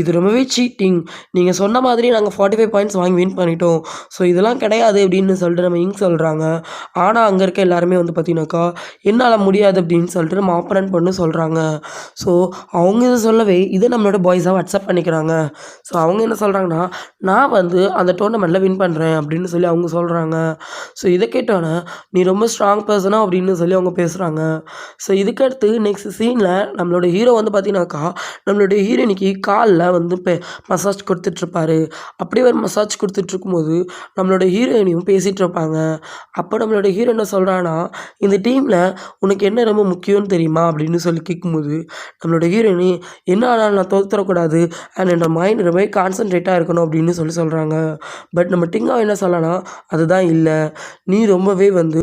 இது ரொம்பவே சீட்டிங், நீங்கள் சொன்ன மாதிரி நாங்கள் 45 பாயிண்ட்ஸ் வாங்கி வின் பண்ணிட்டோம், ஸோ இதெல்லாம் கிடையாது அப்படின்னு சொல்லிட்டு நம்ம இங்க சொல்கிறாங்க. ஆனால் அங்கே இருக்க எல்லாருமே வந்து பார்த்தீங்கன்னாக்கா என்னால் முடியாது அப்படின்னு சொல்லிட்டு நம்ம ஆப்போனன்ட் பொண்ணு சொல்கிறாங்க. ஸோ அவங்க இதை சொல்லவே இதை நம்மளோட பாய்ஸாக அக்செப்ட் பண்ணிக்கிறாங்க. ஸோ அவங்க என்ன சொல்கிறாங்கன்னா, நான் வந்து அந்த டோர்னமெண்ட்டில் வின் பண்ணுறேன் அப்படின்னு சொல்லி அவங்க சொல்கிறாங்க. ஸோ இதை கேட்டோன்னே நீ ரொம்ப ஸ்ட்ராங் பர்சனா அப்படின்னு சொல்லி அவங்க பேசுகிறாங்க. ஸோ இதுக்கடுத்து நெக்ஸ்ட் சீனில் நம்மளோட ஹீரோ வந்து பார்த்தீங்கன்னாக்கா நம்மளுடைய ஹீரோயினிக்கு காலில் வந்து மசாஜ் கொடுத்துட்ருப்பாரு. அப்படியே ஒரு மசாஜ் கொடுத்துட்ருக்கும்போது நம்மளோட ஹீரோயினியும் பேசிகிட்டு இருப்பாங்க. அப்போ நம்மளோட ஹீரோ என்ன சொல்கிறான்னா, இந்த டீமில் உனக்கு என்ன ரொம்ப முக்கியம்னு தெரியுமா அப்படின்னு சொல்லி கேட்கும்போது நம்மளோட ஹீரோயினி என்ன ஆனாலும் நான் தோத்துறக்கூடாது அண்ட் என்னோட மைண்ட் ரொம்பவே கான்சன்ட்ரேட்டாக இருக்கணும் அப்படின்னு சொல்லி சொல்கிறாங்க. பட் நம்ம டிங்கா என்ன சொல்லலாம், அதுதான் இல்லை, நீ ரொம்பவே வந்து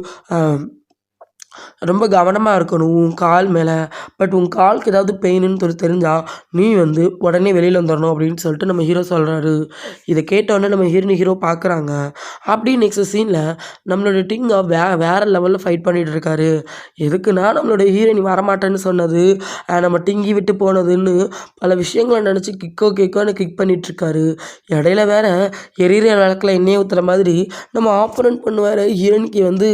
ரொம்ப கவனமாக இருக்கணும் உன் கால் மேலே. பட் உன் காலுக்கு ஏதாவது பெயினுன்னு சொல்லி தெரிஞ்சால் நீ வந்து உடனே வெளியில் வந்துடணும் அப்படின்னு சொல்லிட்டு நம்ம ஹீரோ சொல்கிறாரு. இதை கேட்டோடனே நம்ம ஹீரோ பார்க்குறாங்க. அப்படி நெக்ஸ்ட் சீனில் நம்மளோட டிங்கா வேறு லெவலில் ஃபைட் பண்ணிகிட்டு இருக்காரு. எதுக்குன்னா நம்மளோட ஹீரோயினி வரமாட்டேன்னு சொன்னது நம்ம டிங்கி விட்டு போனதுன்னு பல விஷயங்களை நினச்சி கேக்கோன்னு கிக் பண்ணிகிட்ருக்காரு. இடையில வேற எரியிற விளக்கில் எண்ணெயை ஊற்றுற மாதிரி நம்ம ஆப்போனன்ட் பண்ணுவார் ஹீரோயினிக்கு வந்து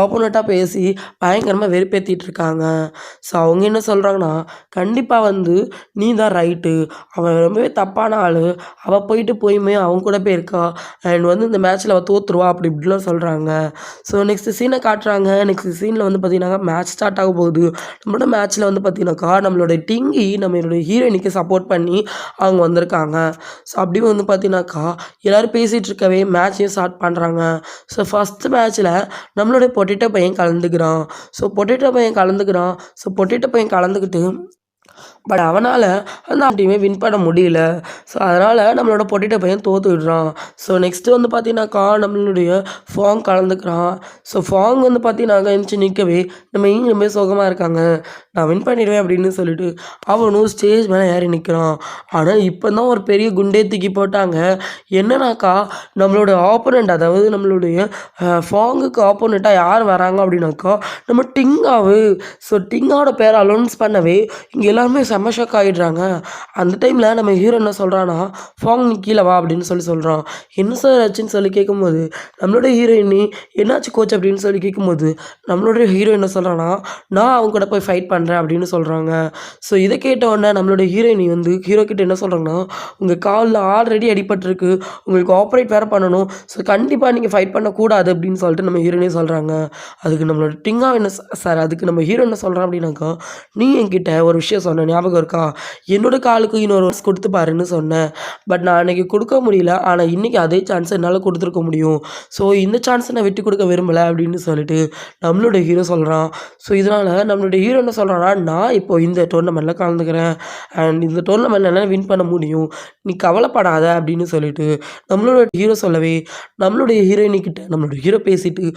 ஆப்போனண்ட்டாக பேசி பயங்கரமாக வெறுப்பேற்றிட்டு இருக்காங்க. ஸோ அவங்க என்ன சொல்கிறாங்கன்னா, கண்டிப்பாக வந்து நீ தான் ரைட்டு, அவன் ரொம்பவே தப்பான ஆள், அவள் போயுமே அவங்க கூட போயிருக்கா அண்ட் வந்து இந்த மேட்ச்சில் அவள் தோற்றுருவா அப்படி இப்படிலாம் சொல்கிறாங்க. ஸோ நெக்ஸ்ட் சீனை காட்டுறாங்க. நெக்ஸ்ட் சீனில் வந்து பார்த்தீங்கன்னா மேட்ச் ஸ்டார்ட் ஆக போகுது. நம்மளோட மேட்ச்சில் வந்து பார்த்தீங்கன்னாக்கா நம்மளோட டிங்கி நம்மளோட ஹீரோயினுக்கு சப்போர்ட் பண்ணி அவங்க வந்திருக்காங்க. ஸோ அப்படியே வந்து பார்த்தீங்கன்னாக்கா எல்லோரும் பேசிகிட்டு இருக்கவே மேட்சையும் ஸ்டார்ட் பண்ணுறாங்க. ஸோ ஃபஸ்ட்டு மேட்ச்சில் நம்மளோட பொட்டேட்டோ பையன் கலந்துக்கிறான். ஸோ பொட்டேட்டோ பையன் கலந்துக்கிட்டு பட் அவனால் அந்த டீமே வின் பண்ண முடியல. ஸோ அதனால் நம்மளோட பொட்டேட்டோ பையன் தோற்று விடுறான். ஸோ நெக்ஸ்ட்டு வந்து பார்த்தீங்கன்னாக்கா நம்மளுடைய ஃபாங் கலந்துக்கிறான். ஸோ ஃபாங் வந்து பார்த்தீங்கன்னாக்கா எழுந்துச்சி நிற்கவே நம்ம இங்கே ரொம்ப சுகமாக இருக்காங்க, நான் வின் பண்ணிடுவேன் அப்படின்னு சொல்லிட்டு அவனும் ஸ்டேஜ் மேலே ஏறி நிற்கிறான். ஆனால் இப்போ தான் ஒரு பெரிய குண்டே தூக்கி போட்டாங்க. என்னன்னாக்கா நம்மளோட ஆப்போனண்ட், அதாவது நம்மளுடைய ஃபாங்குக்கு ஆப்போனண்ட்டாக யார் வராங்க அப்படின்னாக்கா நம்ம டிங்காவு. ஸோ டிங்காவோட பேரை அலௌன்ஸ் பண்ணவே இங்கே எல்லாருமே செம்ம ஷாக் ஆகிடுறாங்க. அந்த டைமில் நம்ம ஹீரோ என்ன சொல்கிறான்னா, ஃபாங் நீ கீழே வா அப்படின்னு சொல்கிறான். என்ன சார் ஆச்சுன்னு சொல்லி கேட்கும்போது நம்மளோட ஹீரோயினி என்னாச்சு கோச் அப்படின்னு சொல்லி கேட்கும்போது நம்மளோட ஹீரோ என்ன சொல்கிறான்னா, நான் அவங்க கூட போய் ஃபைட் பண்ணுறேன் அப்படின்னு சொல்கிறாங்க. ஸோ இதை கேட்ட உடனே நம்மளோட ஹீரோயினி வந்து ஹீரோ கிட்ட என்ன சொல்கிறாங்கன்னா, உங்கள் காலில் ஆல்ரெடி அடிபட்டிருக்கு, உங்களுக்கு ஆப்ரேட் வேறு பண்ணணும், ஸோ கண்டிப்பாக நீங்கள் ஃபைட் பண்ணக்கூடாது அப்படின்னு சொல்லிட்டு நம்ம ஹீரோயினே சொல்கிறாங்க. அதுக்கு நம்மளோட டிங்கா என்ன சார் அதுக்கு நம்ம ஹீரோ என்ன சொல்கிறான் அப்படின்னாக்கா, நீ என்கிட்ட ஒரு விஷயம் சொன்ன ஞாபகம் இருக்கா, என்னோட காலுக்கு இன்னொரு வருஷம் கொடுத்து பாருன்னு சொன்னேன். பட் நான் அன்றைக்கி கொடுக்க முடியல, ஆனால் இன்றைக்கி அதே சான்ஸை என்னால் கொடுத்துருக்க முடியும். ஸோ இந்த சான்ஸை நான் விட்டு கொடுக்க விரும்பலை அப்படின்னு சொல்லிட்டு நம்மளோட ஹீரோ சொல்கிறான். ஸோ இதனால் நம்மளோட ஹீரோ என்ன சொல்கிறான்னா, நான் இப்போது இந்த டோர்னமெண்ட்டில் கலந்துக்கிறேன் அண்ட் இந்த டோர்னமெண்ட்டில் என்னால் வின் பண்ண முடியும், நீ கவலைப்படாத அப்படின்னு சொல்லிட்டு நம்மளோட ஹீரோ சொல்லவே நம்மளுடைய ஹீரோயினிக்கிட்ட நம்மளோட ஹீரோ பேசிட்டு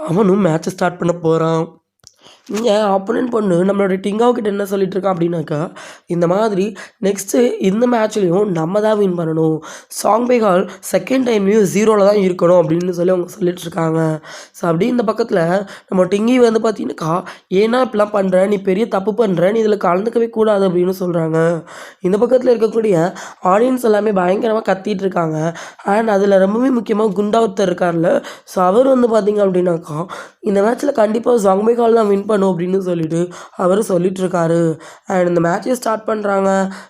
அவனும் மேட்சை ஸ்டார்ட் பண்ண போகிறான். இங்கே ஆப்போனன்ட் பொண்ணு நம்மளோட டிங்காவுக்கிட்ட என்ன சொல்லிட்டு இருக்கா அப்படின்னாக்கா, இந்த மாதிரி நெக்ஸ்ட்டு இந்த மேட்ச்லேயும் நம்ம தான் வின் பண்ணணும், சாங் பை ஹால் செகண்ட் டைம்லேயும் 0ல் தான் இருக்கணும் அப்படின்னு சொல்லி அவங்க சொல்லிட்டு இருக்காங்க. ஸோ அப்படி இந்த பக்கத்தில் நம்ம டிங்கி வந்து பார்த்தீங்கன்னாக்கா, ஏன்னா இப்படிலாம் பண்ணுற, நீ பெரிய தப்பு பண்ணுற, நீ இதில் கலந்துக்கவே கூடாது அப்படின்னு சொல்கிறாங்க. இந்த பக்கத்தில் இருக்கக்கூடிய ஆடியன்ஸ் எல்லாமே பயங்கரமாக கத்திட்டு இருக்காங்க. அண்ட் அதில் ரொம்பவே முக்கியமாக குண்டா ஒருத்தர் இருக்கார்ல, ஸோ அவர் வந்து பார்த்தீங்க அப்படின்னாக்கா இந்த மேட்ச்சில் கண்டிப்பாக சாங் பை ஹால் தான் வின் பண்ணும் அப்படின்னு சொல்லிட்டு அவர் சொல்லிகிட்ருக்காரு. அண்ட் இந்த மேட்சை ஸ்டார்ட் பண்ணுறாங்க.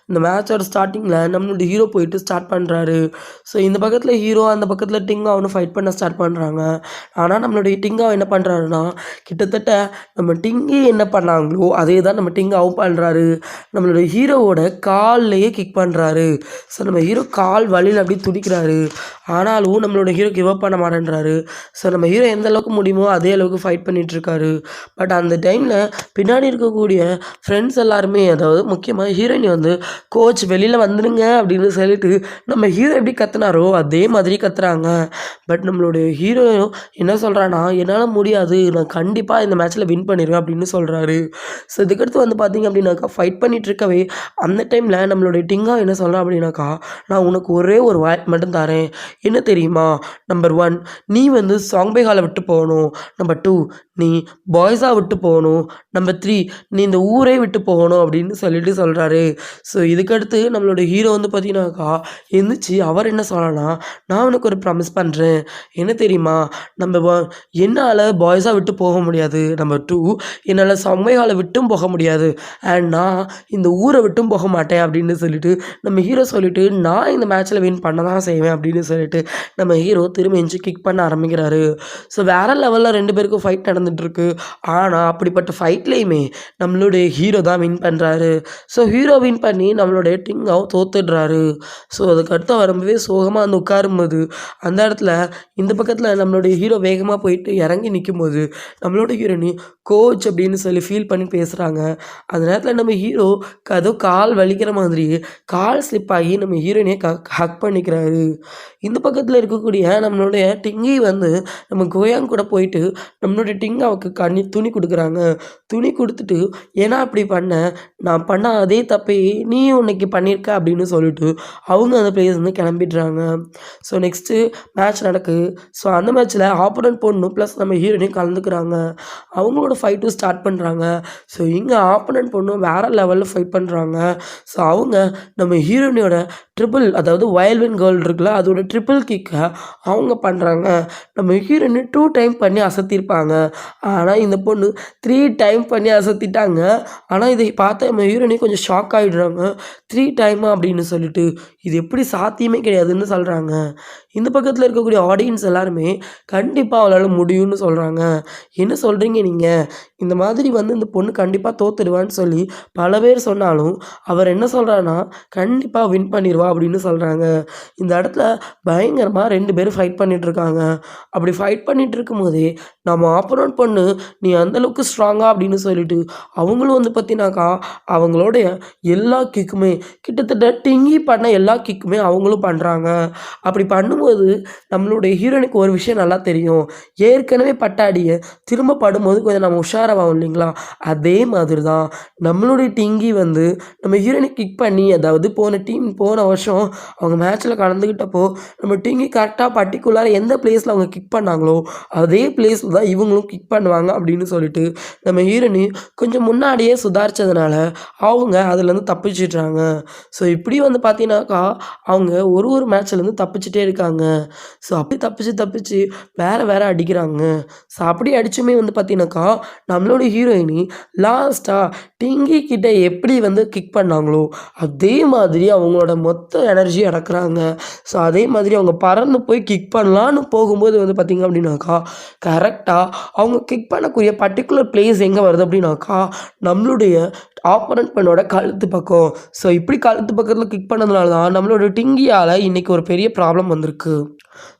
இந்த மேட்சோட ஸ்டார்டிங்கில் நம்மளோட ஹீரோ போயிட்டு ஸ்டார்ட் பண்ணுறாரு. ஸோ இந்த பக்கத்தில் ஹீரோ, அந்த பக்கத்தில் டிங்கா அவனு ஃபைட் பண்ண ஸ்டார்ட் பண்ணுறாங்க. ஆனால் நம்மளுடைய டிங்கா என்ன பண்ணுறாருன்னா, கிட்டத்தட்ட நம்ம டிங்கி என்ன பண்ணாங்களோ அதே தான் நம்ம டிங்காவும் பண்ணுறாரு. நம்மளுடைய ஹீரோவோட கால்லையே கிக் பண்ணுறாரு. ஸோ நம்ம ஹீரோ கால் வலியில் அப்படி துடிக்கிறாரு. ஆனாலும் நம்மளோட ஹீரோ கிவ் அப் பண்ண மாட்டேன்றாரு. ஸோ நம்ம ஹீரோ எந்த அளவுக்கு முடியுமோ அதே அளவுக்கு ஃபைட் பண்ணிகிட்ருக்காரு. பட் அந்த டைமில் பின்னாடி இருக்கக்கூடிய ஃப்ரெண்ட்ஸ் எல்லாருமே, அதாவது முக்கியமாக ஹீரோயினி வந்து கோச் வெளியில் வந்துடுங்க அப்படின்னு சொல்லிட்டு நம்ம ஹீரோ எப்படி கத்துனாரோ அதே மாதிரி கத்துறாங்க. பட் நம்மளுடைய ஹீரோ என்ன சொல்கிறான்னா, என்னால் முடியாது, நான் கண்டிப்பாக இந்த மேட்ச்சில் வின் பண்ணிடுவேன் அப்படின்னு சொல்கிறாரு. ஸோ இதுக்கடுத்து வந்து பார்த்திங்க அப்படின்னாக்கா ஃபைட் பண்ணிகிட்டு இருக்கவே அந்த டைமில் நம்மளுடைய டிங்கா என்ன சொல்கிறான் அப்படின்னாக்கா, நான் உனக்கு ஒரே ஒரு வாய்ப்பு மட்டும் தரேன், என்ன தெரியுமா, நம்பர் 1 நீ வந்து சாங் பை ஹாலை விட்டு போகணும், நம்பர் 2 நீ பாய்ஸாக விட்டு போகணும். நம்பர் 3 நீ இந்த ஊரே விட்டு போகணும் அப்படின்னு சொல்லிட்டு சொல்கிறாரு. ஸோ இதுக்கடுத்து நம்மளோட ஹீரோ வந்து பார்த்தீங்கன்னாக்கா எந்திரிச்சு அவர் என்ன சொல்லலாம்னா, நான் உனக்கு ஒரு ப்ராமிஸ் பண்ணுறேன். என்ன தெரியுமா? நம்ம என்னால் பாய்ஸாக விட்டு போக முடியாது. நம்பர் 2 என்னால் சம்மையால் விட்டும் போக முடியாது. அண்ட் நான் இந்த ஊரை விட்டும் போக மாட்டேன் அப்படின்னு சொல்லிட்டு நம்ம ஹீரோ சொல்லிட்டு நான் இந்த மேட்ச்சில் வின் பண்ண தான் செய்வேன் அப்படின்னு சொல்லிட்டு நம்ம ஹீரோ திரும்ப எஞ்சி கிக் பண்ண ஆரம்பிக்கிறாரு. ஸோ வேறு லெவலில் 2 பேருக்கும் ஃபைட் நடந்துகிட்ருக்கு. ஆனால் அப்படிப்பட்ட ஃபைட்லேயுமே நம்மளுடைய ஹீரோ தான் வின் பண்ணுறாரு. ஸோ ஹீரோ வின் பண்ணி நம்மளுடைய டிங்காவும் தோத்துடுறாரு. ஸோ அதுக்கடுத்து அவர் ரொம்பவே சோகமாக வந்து உட்காரும்போது அந்த இடத்துல இந்த பக்கத்தில் நம்மளுடைய ஹீரோ வேகமாக போயிட்டு இறங்கி நிற்கும்போது நம்மளோட ஹீரோனி கோச் அப்படின்னு சொல்லி ஃபீல் பண்ணி பேசுகிறாங்க. அந்த நேரத்தில் நம்ம ஹீரோ ஏதோ கால் வலிக்கிற மாதிரி கால் ஸ்லிப் ஆகி நம்ம ஹீரோனியை ஹக் பண்ணிக்கிறாரு. இந்த பக்கத்தில் இருக்கக்கூடிய நம்மளுடைய டிங்கி வந்து நம்ம கோயாங் கூட போயிட்டு நம்மளுடைய டிங்காவுக்கு துணி கொடுக்குறாங்க. துணி கொடுத்துட்டு ஏன்னா அப்படி பண்ண, நான் பண்ண அதே தப்பை நீயும் இன்னைக்கு பண்ணியிருக்க அப்படின்னு சொல்லிட்டு அவங்க அந்த பிளேஸ் வந்து கிளம்பிடுறாங்க. ஸோ நெக்ஸ்ட்டு மேட்ச் நடக்குது. ஸோ அந்த மேட்ச்சில் ஆப்போனன்ட் பொண்ணு ப்ளஸ் நம்ம ஹீரோனையும் கலந்துக்கிறாங்க. அவங்களோட ஃபைட்டும் ஸ்டார்ட் பண்ணுறாங்க. ஸோ இங்கே ஆப்போனன்ட் பொண்ணு வேறு லெவலில் ஃபைட் பண்ணுறாங்க. ஸோ அவங்க நம்ம ஹீரோனியோட ட்ரிபிள், அதாவது வயல்வின் கேர்ள் இருக்குல்ல, அதோட ட்ரிபிள் கிக்கை அவங்க பண்ணுறாங்க. நம்ம ஹீரோனி 2 டைம் பண்ணி அசத்திருப்பாங்க. ஆனால் இந்த பொண்ணு 3 டைம் பண்ணி அசத்திட்டாங்க. ஆனால் இதை பார்த்த நம்ம ஹீரோனி கொஞ்சம் ஷாக் ஆகிடுறாங்க. 3 டைமா அப்படின்னு சொல்லிட்டு இது எப்படி சாத்தியமே கிடையாதுன்னு சொல்கிறாங்க. இந்த பக்கத்தில் இருக்கக்கூடிய ஆடியன்ஸ் எல்லாருமே கண்டிப்பாக அவளால் முடியும்னு சொல்கிறாங்க. என்ன சொல்கிறீங்க நீங்கள்? இந்த மாதிரி வந்து இந்த பொண்ணு கண்டிப்பாக தோத்துடுவான்னு சொல்லி பல பேர் சொன்னாலும் அவர் என்ன சொல்கிறான்னா கண்டிப்பாக வின் பண்ணிடுவா அப்படின்னு சொல்கிறாங்க. இந்த இடத்துல பயங்கரமாக 2 பேரும் ஃபைட் பண்ணிகிட்ருக்காங்க. அப்படி ஃபைட் பண்ணிகிட்டு இருக்கும்போதே நம்ம ஆப்போனன்ட் பொண்ணு நீ அந்தளவுக்கு ஸ்ட்ராங்காக அப்படின்னு சொல்லிட்டு அவங்களும் வந்து பார்த்தினாக்கா அவங்களுடைய எல்லா கிக்குமே கிட்டத்தட்ட டிங்கி பண்ண எல்லா கிக்குமே அவங்களும் பண்ணுறாங்க. அப்படி பண்ணும்போது நம்மளுடைய ஹீரோனுக்கு ஒரு விஷயம் நல்லா தெரியும். ஏற்கனவே பட்டாடியை திரும்ப படும்போது கொஞ்சம் நம்ம உஷாராகும் இல்லைங்களா? அதே மாதிரி தான் நம்மளுடைய டிங்கி வந்து நம்ம ஹீரோனை கிக் பண்ணி, அதாவது போன வருஷம் அவங்க மேட்ச்சில் கலந்துக்கிட்டப்போ நம்ம டிங்கி கரெக்டாக பர்டிகுலராக எந்த பிளேஸில் அவங்க கிக் பண்ணாங்களோ அதே பிளேஸில் தான் இவங்களும் கிக் பண்ணுவாங்க அப்படின்னு சொல்லிட்டு நம்ம ஹீரோனி கொஞ்சம் முன்னாடியே சுதாரித்ததுனால அவங்க அதுலேருந்து தப்பிச்சிட்றாங்க. ஸோ இப்படி வந்து பார்த்தீங்கன்னாக்கா அவங்க ஒரு மேட்ச்லேருந்து தப்பிச்சிட்டே இருக்காங்க. ஸோ அப்படி தப்பிச்சு வேறு அடிக்கிறாங்க. ஸோ அப்படி அடிச்சுமே வந்து பார்த்தீங்கன்னாக்கா நம்மளோட ஹீரோயினி லாஸ்ட்டாக டிங்கி கிட்ட எப்படி வந்து கிக் பண்ணாங்களோ அதே மாதிரி அவங்களோட மொத்த எனர்ஜி அடக்குறாங்க. ஸோ அதே மாதிரி அவங்க பறந்து போய் கிக் பண்ணலான்னு போகும்போது வந்து பார்த்திங்க அப்படின்னாக்கா கரெக்டாக அவங்க கிக் பண்ணக்கூடிய பர்டிகுலர் பிளேஸ் எங்கே வருது அப்படின்னாக்கா நம்மளுடைய ஆப்போனன்ட் பண்ணோட கழுத்து பக்கம். ஸோ இப்படி கழுத்து பக்கத்தில் கிக் பண்ணதுனால தான் நம்மளோட டிங்கியால் இன்றைக்கி ஒரு பெரிய ப்ராப்ளம் வந்திருக்கு.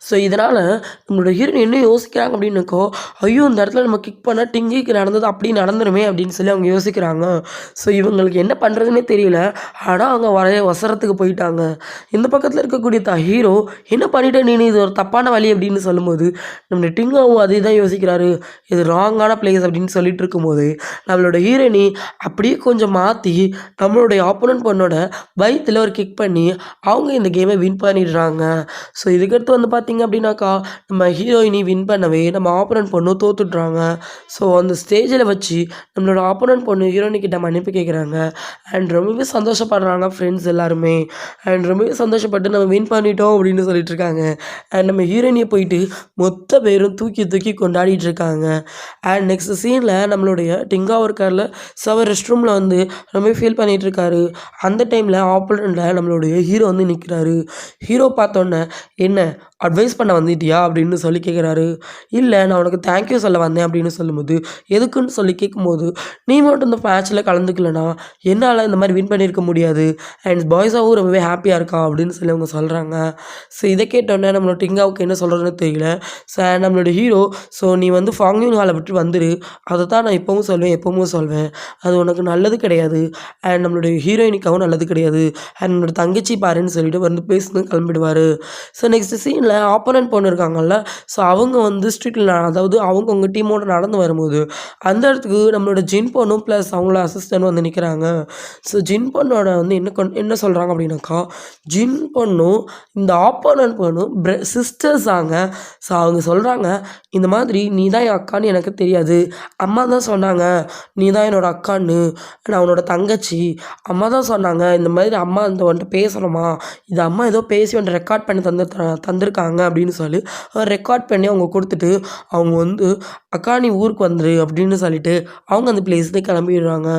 ஸோ இதனால் நம்மளோட ஹீரோயின் என்ன யோசிக்கிறாங்க அப்படின்னாக்கோ ஐயோ இந்த இடத்துல நம்ம கிக் பண்ணால் டிங்கிக்கு நடந்தது அப்படி நடந்துருமே அப்படின்னு சொல்லி அவங்க யோசிக்கிறாங்க. ஸோ இவங்களுக்கு என்ன பண்ணுறதுனே தெரியல. ஆனால் அவங்க வசரத்துக்கு போயிட்டாங்க. இந்த பக்கத்தில் இருக்கக்கூடிய ஹீரோ என்ன பண்ணிட்ட நீ இது ஒரு தப்பான வழி அப்படின்னு சொல்லும்போது நம்மளோட டிங்காவும் அதே தான் யோசிக்கிறாரு. இது ராங்கான பிளேஸ் அப்படின்னு சொல்லிட்டு இருக்கும்போது நம்மளோட ஹீரோயினி அப்படியே கொஞ்சம் மாற்றி நம்மளுடைய ஆப்போனன்ட் பொண்ணோட வயிற்றில் ஒரு கிக் பண்ணி அவங்க இந்த கேமை வின் பண்ணிடுறாங்க. ஸோ இதுக்கடுத்து வந்து பார்த்திங்க அப்படின்னாக்கா நம்ம ஹீரோயினி வின் பண்ணவே நம்ம ஆப்போனன்ட் பொண்ணு தோத்துட்றாங்க. ஸோ அந்த ஸ்டேஜில் வச்சு நம்மளோட ஆப்போனன்ட் பொண்ணு ஹீரோயினிக்கிட்ட மன்னிப்பு கேட்குறாங்க. அண்ட் ரொம்பவே சந்தோஷப்படுறாங்க ஃப்ரெண்ட்ஸ் எல்லாருமே. அண்ட் ரொம்பவே சந்தோஷப்பட்டு நம்ம வின் பண்ணிட்டோம் அப்படின்னு சொல்லிட்டு இருக்காங்க. அண்ட் நம்ம ஹீரோயினியை போயிட்டு மொத்த பேரும் தூக்கி கொண்டாடிட்டு இருக்காங்க. அண்ட் நெக்ஸ்ட் சீனில் நம்மளுடைய டிங்கா இருக்கார்ல, ஸோ அவர் ரெஸ்ட் ரூமில் வந்து ரொம்பவே ஃபீல் பண்ணிகிட்டு இருக்காரு. அந்த டைமில் ஆப்போனண்ட்டில் நம்மளுடைய ஹீரோ வந்து நிற்கிறாரு. ஹீரோ பார்த்தோன்னே என்ன அட்வைஸ் பண்ண வந்துட்டியா அப்படின்னு சொல்லி கேட்குறாரு. இல்லை நான் உனக்கு தேங்க்யூ சொல்ல வந்தேன் அப்படின்னு சொல்லும்போது எதுக்குன்னு சொல்லி கேட்கும்போது நீ மட்டும் இந்த மேட்ச்சில் கலந்துக்கலனா என்னால் இந்த மாதிரி வின் பண்ணியிருக்க முடியாது. அண்ட் பாய்ஸாகவும் ரொம்பவே ஹாப்பியாக இருக்கா அப்படின்னு சொல்லி அவங்க சொல்கிறாங்க. ஸோ இதை கேட்டோன்னே நம்மளோட டிங்காவுக்கு என்ன சொல்கிறதுன்னு தெரியல. ஸோ நம்மளோட ஹீரோ ஸோ நீ வந்து ஃபாங்யூன் ஹாலை விட்டு வந்துரு, அதை தான் நான் எப்பவும் சொல்வேன் அது உனக்கு நல்லது கிடையாது. அண்ட் நம்மளுடைய ஹீரோயினிக்காகவும் நல்லது கிடையாது. அண்ட் என்னோட தங்கச்சி பாருன்னு சொல்லிட்டு வந்து பேசுன்னு கிளம்பிடுவார். ஸோ நெக்ஸ்ட் சீனில் இதனால் ஆப்போனன்ட் பொண்ணு இருக்காங்கல்ல, ஸோ அவங்க வந்து ஸ்ட்ரீட்டில் அதாவது அவங்க டீமோட நடந்து வரும்போது அந்த இடத்துக்கு நம்மளோட ஜின் பொண்ணும் ப்ளஸ் அவங்களோட அசிஸ்டன்ட்டும் வந்து நிற்கிறாங்க. ஸோ ஜின் பொண்ணோட வந்து என்ன சொல்கிறாங்க அப்படின்னாக்கா, ஜின் பொண்ணும் இந்த ஆப்போனன்ட் பொண்ணும் சிஸ்டர்ஸ் ஆங்க. ஸோ அவங்க சொல்கிறாங்க, இந்த மாதிரி நீ தான் என் அக்கான்னு எனக்கு தெரியாது, அம்மா தான் சொன்னாங்க நீ தான் என்னோட அக்கான்னு, நான் அவனோட தங்கச்சி, அம்மா தான் சொன்னாங்க இந்த மாதிரி அம்மா இந்த வந்துட்டு பேசணுமா, இது அம்மா ஏதோ பேசி வந்துட்டு ரெக்கார்ட் பண்ணி தந்திருக்காங்க அப்படின்னு சொல்லி ரெக்கார்ட் பண்ணி அவங்க கொடுத்துட்டு அவங்க வந்து அக்கா நீ ஊருக்கு வந்துரு அப்படின்னு சொல்லிட்டு அவங்க அந்த பிளேஸ்லேயே கிளம்பிடுறாங்க.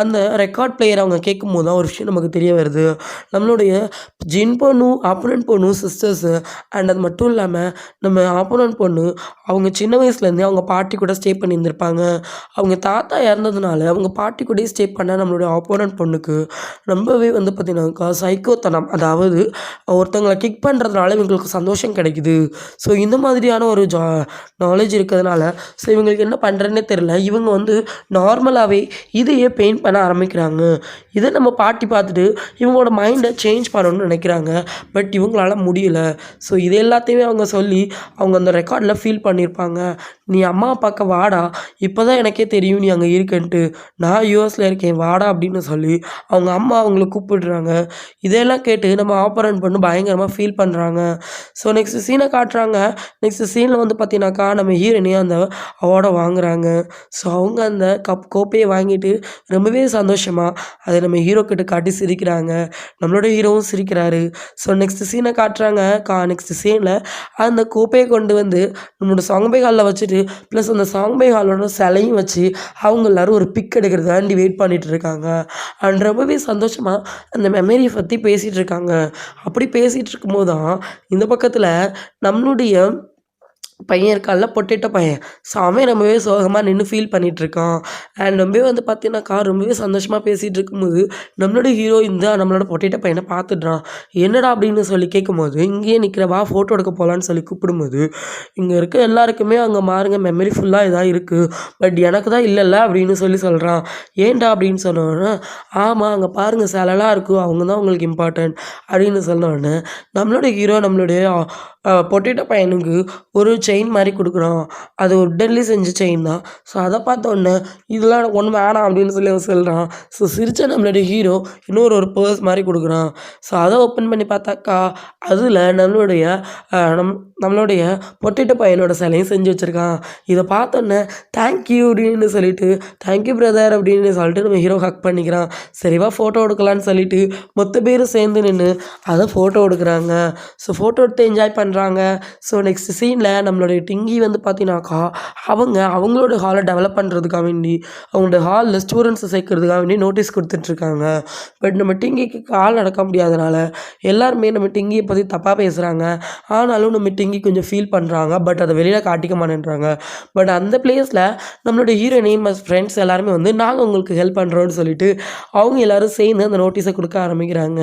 அந்த ரெக்கார்ட் பிளேயர் அவங்க கேட்கும் போது தான் ஒரு விஷயம் நமக்கு தெரிய வருது, நம்மளுடைய ஜின் பொண்ணும் ஆப்போனன்ட் பொண்ணும் சிஸ்டர்ஸு. அண்ட் அது மட்டும் இல்லாமல் நம்ம ஆப்போனன்ட் பொண்ணு அவங்க சின்ன வயசுலேருந்தே அவங்க பாட்டி கூட ஸ்டே பண்ணியிருந்திருப்பாங்க. அவங்க தாத்தா இறந்ததுனால அவங்க பாட்டி கூடயே ஸ்டே பண்ண நம்மளுடைய ஆப்போனன்ட் பொண்ணுக்கு ரொம்பவே வந்து பார்த்தீங்கன்னாக்கா சைக்கோத்தனம், அதாவது ஒருத்தவங்களை கிக் பண்ணுறதுனால இவங்களுக்கு சந்தோஷம் கிடைக்குது. ஸோ இந்த மாதிரியான ஒரு நாலேஜ் இருக்கிறதுனால ஸோ இவங்களுக்கு என்ன பண்ணுறதுனே தெரில. இவங்க வந்து நார்மலாகவே இதையே பெயிண்ட் பண்ண ஆரம்பிக்கிறாங்க. இதை நம்ம பாட்டி பார்த்துட்டு இவங்களோட மைண்டை சேஞ்ச் பண்ணணும்னு நினைக்கிறாங்க. பட் இவங்களால முடியல. ஸோ இது எல்லாத்தையுமே அவங்க சொல்லி அவங்க அந்த ரெக்கார்டில் ஃபீல் பண்ணியிருப்பாங்க. நீ அம்மா பார்க்க வாடா, இப்போ தான் எனக்கே தெரியும் நீ அங்கே இருக்கன்ட்டு, நான் யூஎஸில் இருக்கேன் வாடா அப்படின்னு சொல்லி அவங்க அம்மா அவங்கள கூப்பிடுறாங்க. இதெல்லாம் கேட்டு நம்ம ஆப்பரண்ட் பண்ணி பயங்கரமாக ஃபீல் பண்ணுறாங்க. ஸோ நெக்ஸ்ட் சீனை காட்டுறாங்க. நெக்ஸ்ட் சீனில் வந்து பார்த்தீங்கன்னாக்கா நம்ம ஹீரோயினே அந்த அவார்டை வாங்குறாங்க. ஸோ அவங்க அந்த கோப்பையை வாங்கிட்டு ரொம்பவே சந்தோஷமாக அதை நம்ம ஹீரோ கிட்ட காட்டி சிரிக்கிறாங்க. நம்மளோட ஹீரோவும் சிரிக்கிறாரு. ஸோ நெக்ஸ்ட் சீனை காட்டுறாங்க. நெக்ஸ்ட் சீனில் அந்த கோப்பையை கொண்டு வந்து நம்மளோட சாங்பை ஹாலில் வச்சுட்டு ப்ளஸ் அந்த சாங்பை ஹாலோட சிலையும் வச்சு அவங்க எல்லோரும் ஒரு பிக் எடுக்கிறதாண்டி வெயிட் பண்ணிகிட்டு இருக்காங்க. அண்ட் ரொம்பவே சந்தோஷமாக அந்த மெமரியை பற்றி பேசிகிட்டு இருக்காங்க. அப்படி பேசிகிட்டு இருக்கும்போது தான் இந்த பக்கத்தில் நம்மளுடைய பையன் இருக்கான்ல, பொட்டேட்டோ பையன். ஸோ அவன் ரொம்பவே சோகமாக நின்று ஃபீல் பண்ணிகிட்ருக்கான். அண்ட் ரொம்பவே வந்து பார்த்தீங்கன்னாக்கா ரொம்பவே சந்தோஷமாக பேசிகிட்டு இருக்கும்போது நம்மளோட ஹீரோ இந்த நம்மளோட பொட்டேட்டோ பையனை பார்த்துட்றான். என்னடா அப்படின்னு சொல்லி கேட்கும்போது இங்கேயே நிற்கிறவா ஃபோட்டோ எடுக்க போகலான்னு சொல்லி கூப்பிடும்போது இங்கே இருக்க எல்லாருக்குமே அங்கே மாறுங்க மெமரி ஃபுல்லாக இதாக இருக்குது, பட் எனக்கு தான் இல்லைல்ல அப்படின்னு சொல்லி சொல்கிறான். ஏன்டா அப்படின்னு சொன்னோடனே ஆமாம் அங்கே பாருங்கள் சிலலாம் இருக்கும், அவங்க தான் உங்களுக்கு இம்பார்ட்டன்ட் அப்படின்னு சொன்னோடனே நம்மளோட ஹீரோ நம்மளுடைய பொட்டேட்டோ பையனுக்கு ஒரு செயின் மாதிரி கொடுக்குறான். அது ஒரு உட்டன்லேயே செஞ்ச செயின் தான். ஸோ அதை பார்த்தோன்னே இதெல்லாம் எனக்கு ஒன்றும் வேணாம் அப்படின்னு சொல்லி அவன் சொல்கிறான். ஸோ சிரித்த நம்மளுடைய ஹீரோ ஒரு பர்ஸ் மாதிரி கொடுக்குறான். ஸோ அதை ஓப்பன் பண்ணி பார்த்தாக்கா அதில் நம்மளுடைய பொட்டேட்டோ பையனோட சிலையும் செஞ்சு வச்சுருக்கான். இதை பார்த்தோன்னே தேங்க்யூ அப்படின்னு சொல்லிட்டு தேங்க்யூ பிரதர் அப்படின்னு சொல்லிட்டு நம்ம ஹீரோ ஹக் பண்ணிக்கிறான். சரிவா ஃபோட்டோ எடுக்கலான்னு சொல்லிட்டு மொத்த பேரும் சேர்ந்து நின்று அதை ஃபோட்டோ எடுக்கிறாங்க. ஸோ ஃபோட்டோ எடுத்து என்ஜாய் பண்ணுறாங்க. ஸோ நெக்ஸ்ட் சீனில் நம்மளுடைய டிங்கி வந்து பார்த்தீங்கன்னாக்கா அவங்களோட ஹாலை டெவலப் பண்ணுறதுக்காக வேண்டி அவங்களோட ஹாலில் ஸ்டூடெண்ட்ஸை சேர்க்கறதுக்காக வேண்டி நோட்டீஸ் கொடுத்துட்ருக்காங்க. பட் நம்ம டிங்கிக்கு கால் நடக்க முடியாதனால எல்லாருமே நம்ம டிங்கியை பற்றி தப்பாக பேசுகிறாங்க. ஆனாலும் நம்ம டிங்கி கொஞ்சம் ஃபீல் பண்ணுறாங்க. பட் அதை வெளியில் காட்டிக்க மாட்டேன்றாங்க. பட் அந்த பிளேஸில் நம்மளோட ஹீரோயினையும் ஃப்ரெண்ட்ஸ் எல்லாருமே வந்து நாங்கள் உங்களுக்கு ஹெல்ப் பண்ணுறோன்னு சொல்லிட்டு அவங்க எல்லோரும் சேர்ந்து அந்த நோட்டீஸை கொடுக்க ஆரம்பிக்கிறாங்க.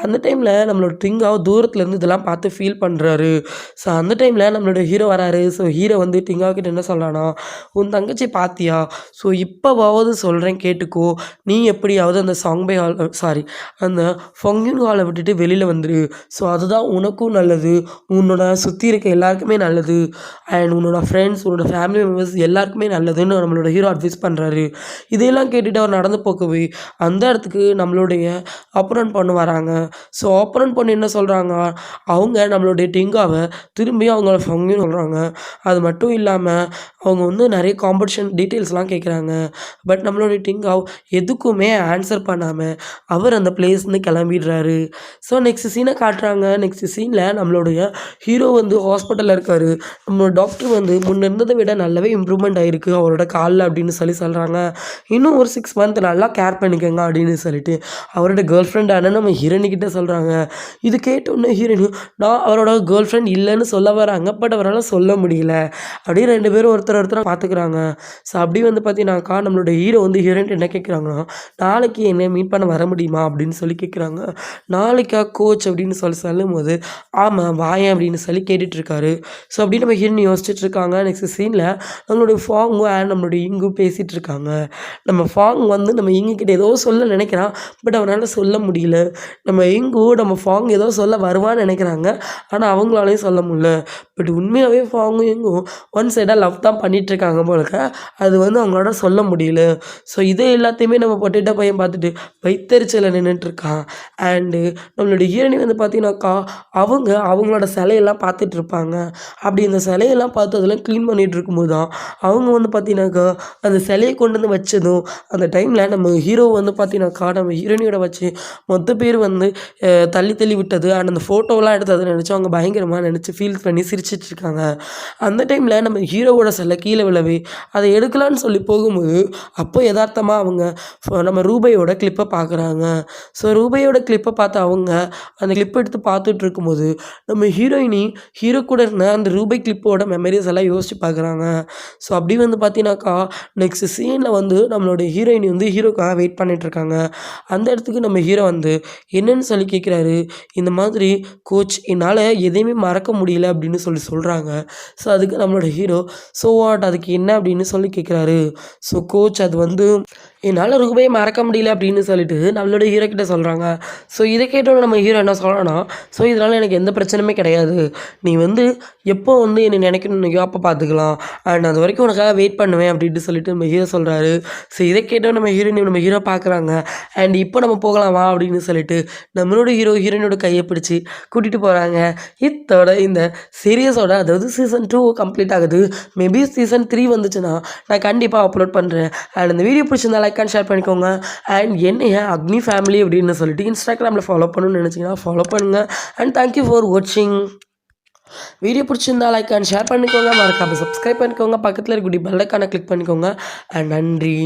அந்த டைமில் நம்மளோட டிங்காவை தூரத்துலேருந்து இதெல்லாம் பார்த்து ஃபீல் பண்ணுறாரு. ஸோ அந்த டைமில் நம்மளோட ஹீரோ வராரு. ஸோ ஹீரோ வந்து டிங்காக்கிட்ட என்ன சொல்கிறான்னா, உன் தங்கச்சி பார்த்தியா, ஸோ இப்போவாவது சொல்கிறேன் கேட்டுக்கோ, நீ எப்படியாவது அந்த சாங்பை ஹால் அந்த ஃபங்க்ஷன் ஹாலை விட்டுட்டு வெளியில் வந்துரு. ஸோ அதுதான் உனக்கும் நல்லது, உன்னோட சுற்றி இருக்க எல்லாருக்குமே நல்லது, அண்ட் உன்னோட ஃப்ரெண்ட்ஸ் உன்னோட ஃபேமிலி மெம்பர்ஸ் எல்லாருக்குமே நல்லதுன்னு நம்மளோட ஹீரோ அட்வைஸ் பண்ணுறாரு. இதையெல்லாம் கேட்டுட்டு அவர் நடந்து போக்கவே அந்த இடத்துக்கு நம்மளுடைய ஆப்போனன்ட் பொண்ணு வராங்க. ஸோ ஆப்போனன்ட் பொண்ணு என்ன சொல்கிறாங்க, அவங்க நம்மளுடைய டிங்காவை திரும்பி அவங்களோட ஃபங்க்ஷன் சொல்கிறாங்க. அது மட்டும் இல்லாமல் அவங்க வந்து நிறைய காம்படிஷன் டீட்டெயில்ஸ்லாம் கேட்குறாங்க. பட் நம்மளுடைய டிங்காவ் எதுக்குமே ஆன்சர் பண்ணாமல் அவர் அந்த பிளேஸ்லேருந்து கிளம்பிடுறாரு. ஸோ நெக்ஸ்ட் சீனை காட்டுறாங்க. நெக்ஸ்ட் சீனில் நம்மளுடைய ஹீரோ வந்து ஹாஸ்பிட்டலில் இருக்கார். நம்மளோட டாக்டர் வந்து முன்ன இருந்ததை விட நல்லாவே இம்ப்ரூவ்மெண்ட் ஆகிருக்கு அவரோட காலில் அப்படின்னு சொல்கிறாங்க. இன்னும் ஒரு 6 மந்த் நல்லா கேர் பண்ணிக்கோங்க அப்படின்னு சொல்லிட்டு அவரோட கேர்ள் ஃப்ரெண்டான நம்ம ஹீரோயின்கிட்ட சொல்கிறாங்க. இது கேட்டோன்னே ஹீரோயின் நான் அவரோட கேர்ள் ஃப்ரெண்ட் இல்லைன்னு சொல்ல வராங்க. பட் அவரால் சொல்ல முடியல அப்படியே 2 பேரும் ஒருத்தர பார்த்துக்கிறாங்க. ஸோ அப்படி வந்து பார்த்தீங்கன்னாக்கா நம்மளோட ஹீரோ வந்து ஹீரோயின்ட்ட என்ன கேட்குறாங்கன்னா, "நாளைக்கு என்ன மீட் பண்ண வர முடியுமா?" அப்படின்னு சொல்லி கேட்குறாங்க. "நாளைக்கா கோச்?" அப்படின்னு சொல்லும்போது, "ஆமா வாயேன்" அப்படின்னு சொல்லி கேட்டுட்ருக்காரு. ஸோ அப்படி நம்ம ஹீரோயின் யோசிச்சுட்ருக்காங்க. நெக்ஸ்ட் சீனில் நம்மளுடைய ஃபாங்கும் அண்ட் நம்மளுடைய இங்கும் பேசிகிட்டு இருக்காங்க. நம்ம ஃபாங் வந்து நம்ம இங்கு கிட்ட ஏதோ சொல்ல நினைக்கிறான். பட் அவனால சொல்ல முடியல. நம்ம இங்கு நம்ம ஃபாங் ஏதோ சொல்ல வருவான்னு நினைக்கிறாங்க. ஆனால் அவங்களாலையும் சொல்ல முடியல. பட் உண்மையாகவே ஃபாங்கும் இங்கும் ஒன் சைடாக லவ் தான் பண்ணிகிட்ருக்காங்க போலக்க. அது வந்து அவங்களோட சொல்ல முடியல. ஸோ இதை எல்லாத்தையுமே நம்ம பொட்டேட்டோ பையன் பார்த்துட்டு வயித்தெரிச்சலில் நின்றுட்டுருக்கான். அண்டு நம்மளுடைய ஹீரோயினி வந்து பார்த்தீங்கன்னாக்கா அவங்களோட சிலையெல்லாம் பார்த்துட்டு இருப்பாங்க. அப்படி இந்த சிலையெல்லாம் பார்த்து அதெல்லாம் க்ளீன் பண்ணிகிட்டு இருக்கும்போது தான் அவங்க வந்து பார்த்தீங்கன்னாக்கா அந்த சிலையை கொண்டு வந்து வச்சதும் அந்த டைமில் நம்ம ஹீரோ வந்து பார்த்தீங்கன்னாக்கா நம்ம ஹீரோயினியோட வச்சு மொத்த பேர் வந்து தள்ளி தள்ளி விட்டது அண்ட் அந்த ஃபோட்டோலாம் எடுத்ததை நினச்சி அவங்க பயங்கரமாக நினச்சி ஃபீல் பண்ணி சிரிச்சிட்டு இருக்காங்க. அந்த டைமில் நம்ம ஹீரோவோட சிலை கீழே விழவே அதை எடுக்கலான்னு சொல்லி போகும்போது அப்போ யதார்த்தமாக அவங்க நம்ம ரூபையோட கிளிப்பை பார்க்குறாங்க. ஸோ ரூபையோட கிளிப்பை பார்த்து அவங்க அந்த கிளிப்பை எடுத்து பார்த்துட்டு இருக்கும்போது நம்ம ஹீரோ கூட இருந்த அந்த ரூபை கிளிப்போட மெமரிஸ் எல்லாம் யோசிச்சு பார்க்குறாங்க. ஸோ அப்படி வந்து பார்த்தீங்கன்னாக்கா நெக்ஸ்ட் சீனில் வந்து நம்மளோட ஹீரோயினி வந்து ஹீரோக்காக வெயிட் பண்ணிகிட்ருக்காங்க. அந்த இடத்துக்கு நம்ம ஹீரோ வந்து என்னன்னு சொல்லி கேட்குறாரு. இந்த மாதிரி கோச் என்னால் எதையுமே மறக்க முடியல அப்படின்னு சொல்கிறாங்க. ஸோ அதுக்கு நம்மளோட ஹீரோ ஸோ வாட் அதுக்கு என்ன அப்படின்னு சொல்லி கேட்குறாரு. ஸோ கோச் அது வந்து என்னால் ரூபாயை மறக்க முடியல அப்படின்னு சொல்லிட்டு நம்மளோட ஹீரோ கிட்ட சொல்கிறாங்க. ஸோ இதை கேட்டோன்னு நம்ம ஹீரோ என்ன சொல்கிறோன்னா, ஸோ இதனால் எனக்கு எந்த பிரச்சனையுமே கிடையாது. நீ வந்து எப்போ வந்து என்னை நினைக்கணும்னு அப்போ பார்த்துக்கலாம். அண்ட் அது வரைக்கும் உனக்காக வெயிட் பண்ணுவேன் அப்படின்ட்டு சொல்லிட்டு நம்ம ஹீரோ சொல்கிறாரு. ஸோ இதை கேட்டோம் நம்ம ஹீரோ பார்க்குறாங்க. அண்ட் இப்போ நம்ம போகலாம் வா அப்படின்னு சொல்லிட்டு நம்மளோட ஹீரோயினோட கையை பிடிச்சி கூட்டிகிட்டு போகிறாங்க. இத்தோட இந்த சீரியஸோட அதாவது சீசன் 2 கம்ப்ளீட் ஆகுது. மேபி சீசன் 3 வந்துச்சுன்னா நான் கண்டிப்பாக அப்லோட் பண்ணுறேன். அண்ட் இந்த வீடியோ பிடிச்சிருந்தா லைக் அண்ட் ஷேர் பண்ணிக்கோங்க. அண்ட் என்னைய அக்னி ஃபேமிலி அப்படின்னு சொல்லிட்டு இன்ஸ்டாகிராமில் ஃபாலோ பண்ணணும்னு நினச்சிங்கன்னா ஃபாலோ பண்ணுங்கள். அண்ட் தேங்க்யூ ஃபார் வாட்சிங். வீடியோ பிடிச்சிருந்தா லைக் அண்ட் ஷேர் பண்ணிக்கோங்க. மறக்காம சப்ஸ்கிரைப் பண்ணிக்கோங்க. பக்கத்தில் இருக்க பெல் ஐகானை கிளிக் பண்ணிக்கோங்க. அண்ட் நன்றி.